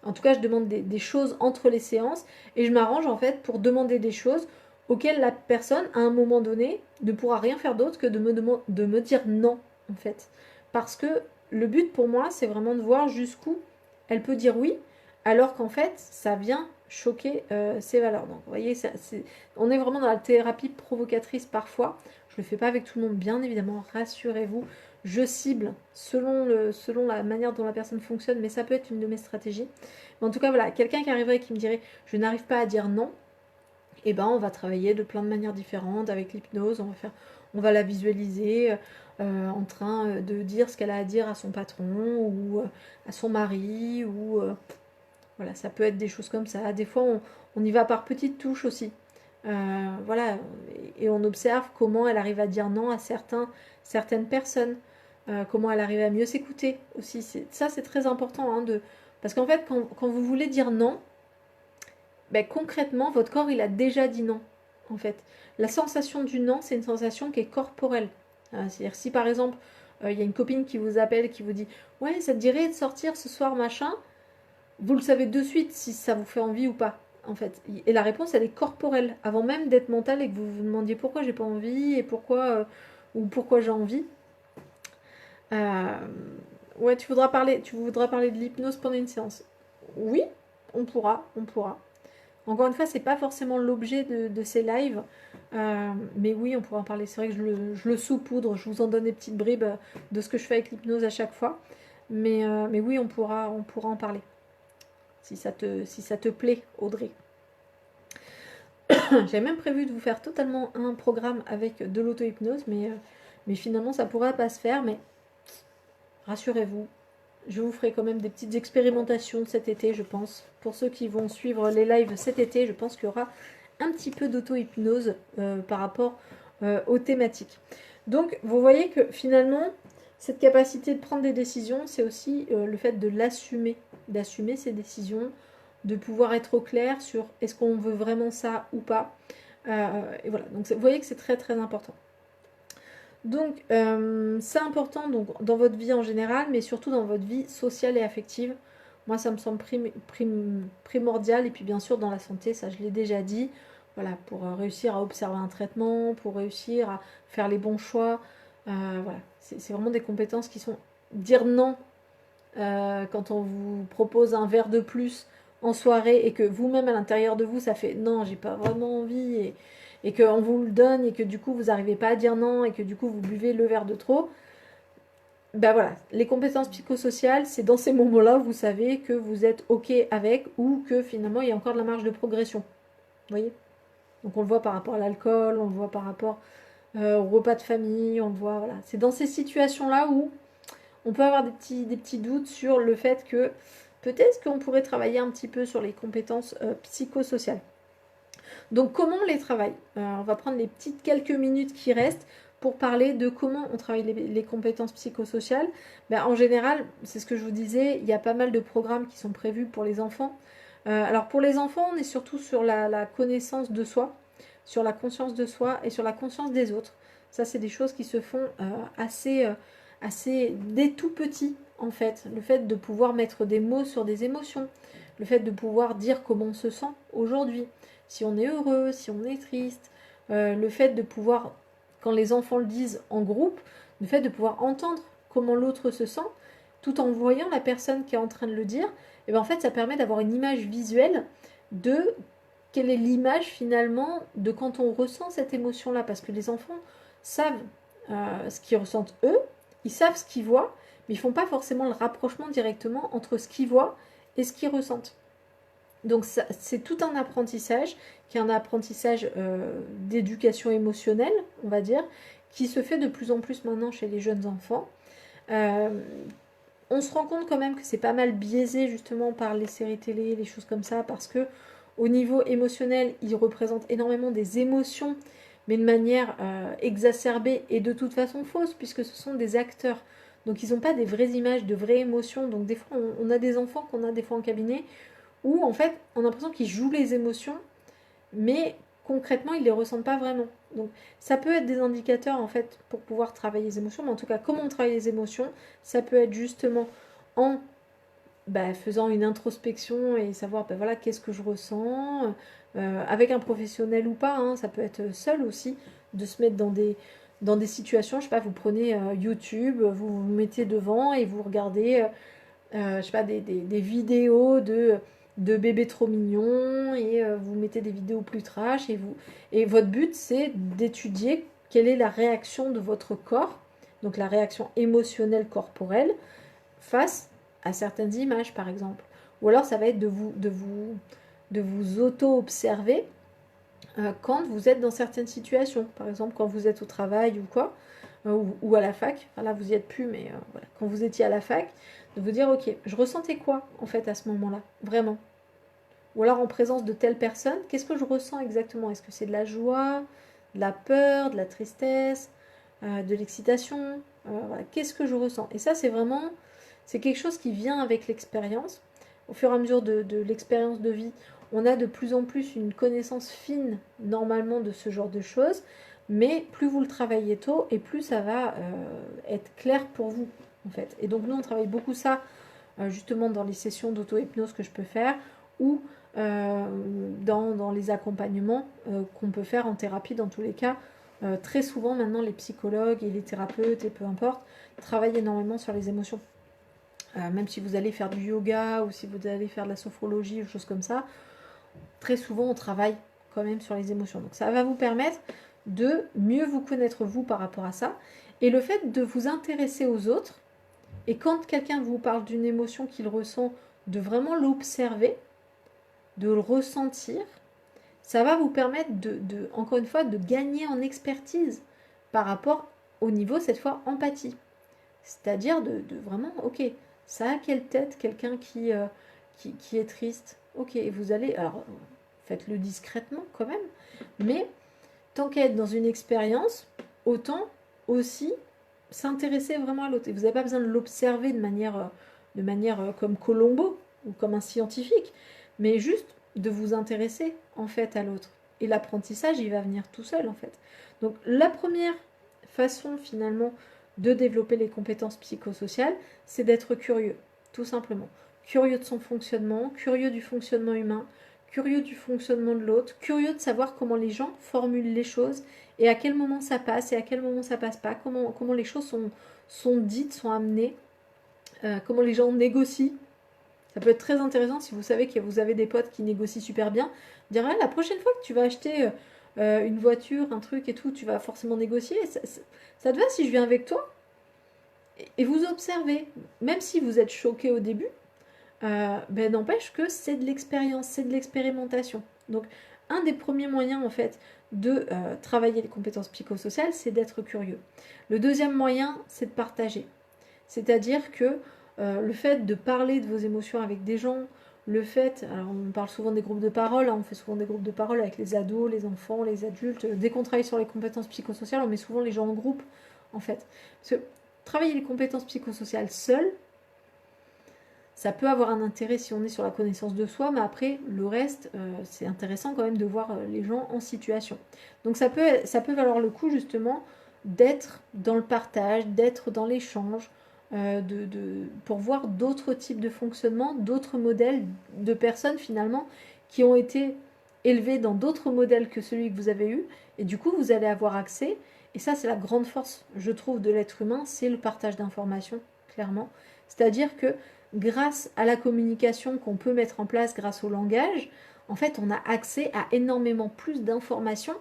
En tout cas, je demande des choses entre les séances et je m'arrange en fait pour demander des choses auxquelles la personne, à un moment donné, ne pourra rien faire d'autre que de me dire non, en fait. Parce que le but pour moi, c'est vraiment de voir jusqu'où elle peut dire oui, alors qu'en fait, ça vient choquer ses valeurs. Donc, vous voyez, on est vraiment dans la thérapie provocatrice parfois. Je ne le fais pas avec tout le monde, bien évidemment, rassurez-vous. Je cible selon la manière dont la personne fonctionne, mais ça peut être une de mes stratégies. Mais en tout cas, voilà, quelqu'un qui arriverait et qui me dirait « je n'arrive pas à dire non », eh ben, on va travailler de plein de manières différentes avec l'hypnose. On va la visualiser en train de dire ce qu'elle a à dire à son patron ou à son mari ou voilà, ça peut être des choses comme ça. Des fois, on y va par petites touches aussi. Voilà, et on observe comment elle arrive à dire non à certaines personnes, comment elle arrive à mieux s'écouter aussi. Ça, c'est très important, hein, parce qu'en fait, quand vous voulez dire non, ben, concrètement, votre corps, il a déjà dit non, en fait. La sensation du non, c'est une sensation qui est corporelle. C'est-à-dire, si par exemple, il y a une copine qui vous appelle, qui vous dit « ouais, ça te dirait de sortir ce soir, machin », vous le savez de suite si ça vous fait envie ou pas, en fait. Et la réponse, elle est corporelle, avant même d'être mentale et que vous vous demandiez pourquoi j'ai pas envie et ou pourquoi j'ai envie. Ouais, tu voudras parler de l'hypnose pendant une séance. Oui, on pourra. Encore une fois, c'est pas forcément l'objet de ces lives, mais oui, on pourra en parler. C'est vrai que je le saupoudre, je vous en donne des petites bribes de ce que je fais avec l'hypnose à chaque fois. Mais oui, on pourra en parler. Si ça te plaît, Audrey. J'avais même prévu de vous faire totalement un programme avec de l'auto-hypnose, mais finalement, ça pourra pas se faire. Mais rassurez-vous, je vous ferai quand même des petites expérimentations cet été, je pense. Pour ceux qui vont suivre les lives cet été, je pense qu'il y aura un petit peu d'auto-hypnose par rapport aux thématiques. Donc, vous voyez que finalement, cette capacité de prendre des décisions, c'est aussi le fait de d'assumer ses décisions, de pouvoir être au clair sur est-ce qu'on veut vraiment ça ou pas. Et voilà, donc vous voyez que c'est très très important. Donc, c'est important donc, dans votre vie en général, mais surtout dans votre vie sociale et affective. Moi, ça me semble primordial. Et puis, bien sûr, dans la santé, ça, je l'ai déjà dit. Voilà, pour réussir à observer un traitement, pour réussir à faire les bons choix. Voilà, c'est vraiment des compétences qui sont dire non quand on vous propose un verre de plus en soirée et que vous-même à l'intérieur de vous, ça fait non, j'ai pas vraiment envie et qu'on vous le donne et que du coup vous n'arrivez pas à dire non et que du coup vous buvez le verre de trop, ben voilà, les compétences psychosociales, c'est dans ces moments-là où vous savez que vous êtes OK avec ou que finalement il y a encore de la marge de progression. Vous voyez? Donc on le voit par rapport à l'alcool, on le voit par rapport au repas de famille, on le voit, voilà. C'est dans ces situations-là où on peut avoir des petits doutes sur le fait que peut-être qu'on pourrait travailler un petit peu sur les compétences psychosociales. Donc comment on les travaille? On va prendre les petites quelques minutes qui restent pour parler de comment on travaille les compétences psychosociales. Ben, en général, c'est ce que je vous disais, il y a pas mal de programmes qui sont prévus pour les enfants. Alors pour les enfants, on est surtout sur la connaissance de soi, sur la conscience de soi et sur la conscience des autres. Ça, c'est des choses qui se font assez dès tout petit, en fait. Le fait de pouvoir mettre des mots sur des émotions, le fait de pouvoir dire comment on se sent aujourd'hui, si on est heureux, si on est triste, le fait de pouvoir, quand les enfants le disent en groupe, le fait de pouvoir entendre comment l'autre se sent, tout en voyant la personne qui est en train de le dire, et bien en fait ça permet d'avoir une image visuelle de quelle est l'image finalement de quand on ressent cette émotion-là, parce que les enfants savent ce qu'ils ressentent eux, ils savent ce qu'ils voient, mais ils font pas forcément le rapprochement directement entre ce qu'ils voient et ce qu'ils ressentent. Donc c'est tout un apprentissage, qui est un apprentissage d'éducation émotionnelle, on va dire, qui se fait de plus en plus maintenant chez les jeunes enfants. Euh, on se rend compte quand même que c'est pas mal biaisé justement par les séries télé, les choses comme ça, parce que au niveau émotionnel, ils représentent énormément des émotions, mais de manière exacerbée et de toute façon fausse, puisque ce sont des acteurs. Donc ils n'ont pas des vraies images, de vraies émotions. Donc des fois, on a des enfants qu'on a des fois en cabinet où en fait, on a l'impression qu'ils jouent les émotions, mais concrètement, ils ne les ressentent pas vraiment. Donc ça peut être des indicateurs en fait pour pouvoir travailler les émotions, mais en tout cas, comment on travaille les émotions, ça peut être justement en faisant une introspection et savoir voilà, qu'est-ce que je ressens, avec un professionnel ou pas, hein, ça peut être seul aussi, de se mettre dans des situations, je sais pas, vous prenez YouTube, vous vous mettez devant et vous regardez je sais pas, des vidéos de bébés trop mignons et vous mettez des vidéos plus trash et votre but c'est d'étudier quelle est la réaction de votre corps, donc la réaction émotionnelle corporelle face à certaines images par exemple. Ou alors ça va être de vous auto-observer quand vous êtes dans certaines situations. Par exemple quand vous êtes au travail ou quoi, ou à la fac. Enfin, là vous y êtes plus, mais voilà. Quand vous étiez à la fac, de vous dire ok, je ressentais quoi en fait à ce moment-là, vraiment. Ou alors en présence de telle personne, qu'est-ce que je ressens exactement? Est-ce que c'est de la joie, de la peur, de la tristesse, de l'excitation? Voilà. Qu'est-ce que je ressens? Et ça, c'est vraiment, c'est quelque chose qui vient avec l'expérience. Au fur et à mesure de l'expérience de vie, on a de plus en plus une connaissance fine normalement de ce genre de choses, mais plus vous le travaillez tôt et plus ça va être clair pour vous en fait. Et donc nous, on travaille beaucoup ça justement dans les sessions d'auto-hypnose que je peux faire ou dans les accompagnements qu'on peut faire en thérapie dans tous les cas. Très souvent maintenant les psychologues et les thérapeutes et peu importe travaillent énormément sur les émotions. Même si vous allez faire du yoga ou si vous allez faire de la sophrologie ou choses comme ça, très souvent on travaille quand même sur les émotions. Donc ça va vous permettre de mieux vous connaître vous par rapport à ça. Et le fait de vous intéresser aux autres, et quand quelqu'un vous parle d'une émotion qu'il ressent, de vraiment l'observer, de le ressentir, ça va vous permettre encore une fois, de gagner en expertise par rapport au niveau, cette fois, empathie. C'est-à-dire de vraiment, ok, ça a quelle tête quelqu'un qui est triste? Ok, vous allez, alors faites-le discrètement quand même, mais tant qu'à être dans une expérience, autant aussi s'intéresser vraiment à l'autre. Et vous n'avez pas besoin de l'observer de manière comme Colombo ou comme un scientifique, mais juste de vous intéresser en fait à l'autre. Et l'apprentissage, il va venir tout seul en fait. Donc la première façon finalement de développer les compétences psychosociales, c'est d'être curieux, tout simplement. Curieux de son fonctionnement, curieux du fonctionnement humain, curieux du fonctionnement de l'autre, curieux de savoir comment les gens formulent les choses et à quel moment ça passe et à quel moment ça passe pas, comment les choses sont dites, sont amenées. comment les gens négocient. Ça peut être très intéressant si vous savez que vous avez des potes qui négocient super bien. Dire, ah, la prochaine fois que tu vas acheter une voiture, un truc et tout, tu vas forcément négocier. Ça te va si je viens avec toi? Et vous observez, même si vous êtes choqué au début, ben, n'empêche que c'est de l'expérience, c'est de l'expérimentation. Donc, un des premiers moyens, en fait, de travailler les compétences psychosociales, c'est d'être curieux. Le deuxième moyen, c'est de partager. C'est-à-dire que le fait de parler de vos émotions avec des gens, le fait, alors on parle souvent des groupes de parole, hein, on fait souvent des groupes de parole avec les ados, les enfants, les adultes. Dès qu'on travaille sur les compétences psychosociales, on met souvent les gens en groupe, en fait. Parce que travailler les compétences psychosociales seul, ça peut avoir un intérêt si on est sur la connaissance de soi, mais après, le reste, c'est intéressant quand même de voir les gens en situation. Donc ça peut valoir le coup justement d'être dans le partage, d'être dans l'échange, pour voir d'autres types de fonctionnement, d'autres modèles de personnes finalement qui ont été élevées dans d'autres modèles que celui que vous avez eu, et du coup vous allez avoir accès, et ça c'est la grande force, je trouve, de l'être humain, c'est le partage d'informations, clairement. C'est-à-dire que grâce à la communication qu'on peut mettre en place grâce au langage, en fait, on a accès à énormément plus d'informations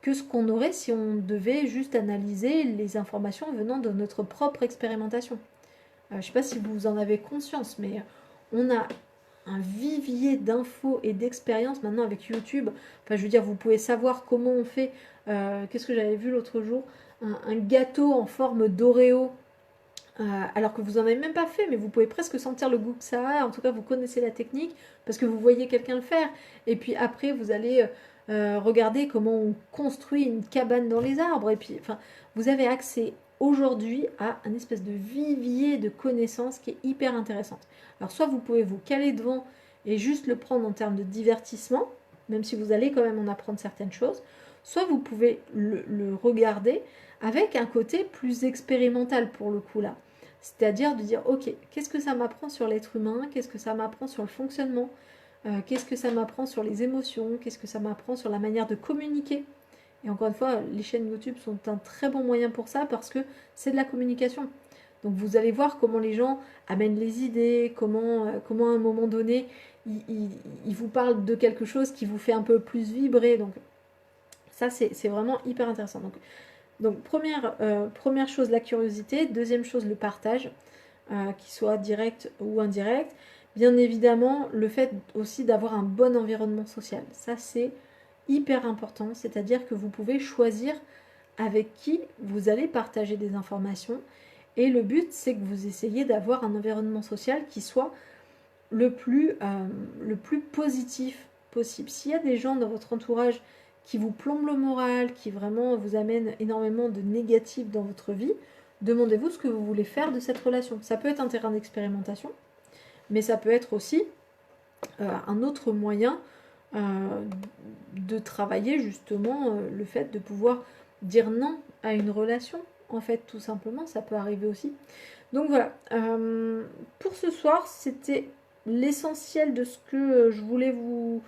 que ce qu'on aurait si on devait juste analyser les informations venant de notre propre expérimentation. Je ne sais pas si vous en avez conscience, mais on a un vivier d'infos et d'expériences maintenant avec YouTube. Enfin, je veux dire, vous pouvez savoir comment on fait. Qu'est-ce que j'avais vu l'autre jour, un gâteau en forme d'Oreo. Alors que vous n'en avez même pas fait, mais vous pouvez presque sentir le goût que ça a. En tout cas, vous connaissez la technique parce que vous voyez quelqu'un le faire. Et puis après, vous allez regarder comment on construit une cabane dans les arbres. Et puis, enfin, vous avez accès aujourd'hui à un espèce de vivier de connaissances qui est hyper intéressante. Alors, soit vous pouvez vous caler devant et juste le prendre en termes de divertissement, même si vous allez quand même en apprendre certaines choses, soit vous pouvez le regarder avec un côté plus expérimental pour le coup là. C'est-à-dire de dire, ok, qu'est-ce que ça m'apprend sur l'être humain? Qu'est-ce que ça m'apprend sur le fonctionnement? Qu'est-ce que ça m'apprend sur les émotions? Qu'est-ce que ça m'apprend sur la manière de communiquer? Et encore une fois, les chaînes YouTube sont un très bon moyen pour ça parce que c'est de la communication. Donc vous allez voir comment les gens amènent les idées, comment à un moment donné, ils vous parlent de quelque chose qui vous fait un peu plus vibrer. Donc ça, c'est vraiment hyper intéressant. Donc première chose, la curiosité. Deuxième chose, le partage, qu'il soit direct ou indirect. Bien évidemment, le fait aussi d'avoir un bon environnement social. Ça, c'est hyper important. C'est-à-dire que vous pouvez choisir avec qui vous allez partager des informations. Et le but, c'est que vous essayez d'avoir un environnement social qui soit le plus positif possible. S'il y a des gens dans votre entourage qui vous plombent le moral, qui vraiment vous amènent énormément de négatifs dans votre vie, demandez-vous ce que vous voulez faire de cette relation. Ça peut être un terrain d'expérimentation, mais ça peut être aussi un autre moyen de travailler justement le fait de pouvoir dire non à une relation, en fait, tout simplement, ça peut arriver aussi. Donc voilà, pour ce soir, c'était l'essentiel de ce que je voulais vous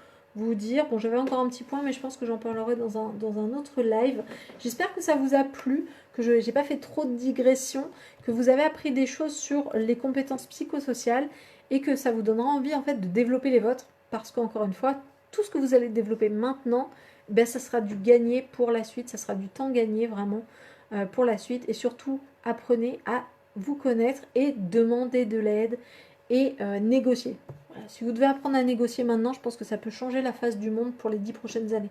dire. Bon, j'avais encore un petit point, mais je pense que j'en parlerai dans un autre live. J'espère que ça vous a plu, que je n'ai pas fait trop de digressions, que vous avez appris des choses sur les compétences psychosociales et que ça vous donnera envie en fait de développer les vôtres. Parce qu'encore une fois, tout ce que vous allez développer maintenant, ben, ça sera du gagné pour la suite, ça sera du temps gagné vraiment pour la suite. Et surtout, apprenez à vous connaître et demander de l'aide et négocier. Voilà. Si vous devez apprendre à négocier maintenant, je pense que ça peut changer la face du monde pour les 10 prochaines années.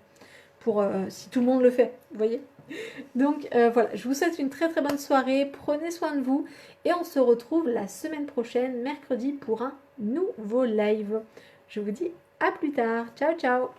Si tout le monde le fait, vous voyez. Donc voilà, je vous souhaite une très très bonne soirée, prenez soin de vous et on se retrouve la semaine prochaine, mercredi, pour un nouveau live. Je vous dis à plus tard, ciao ciao.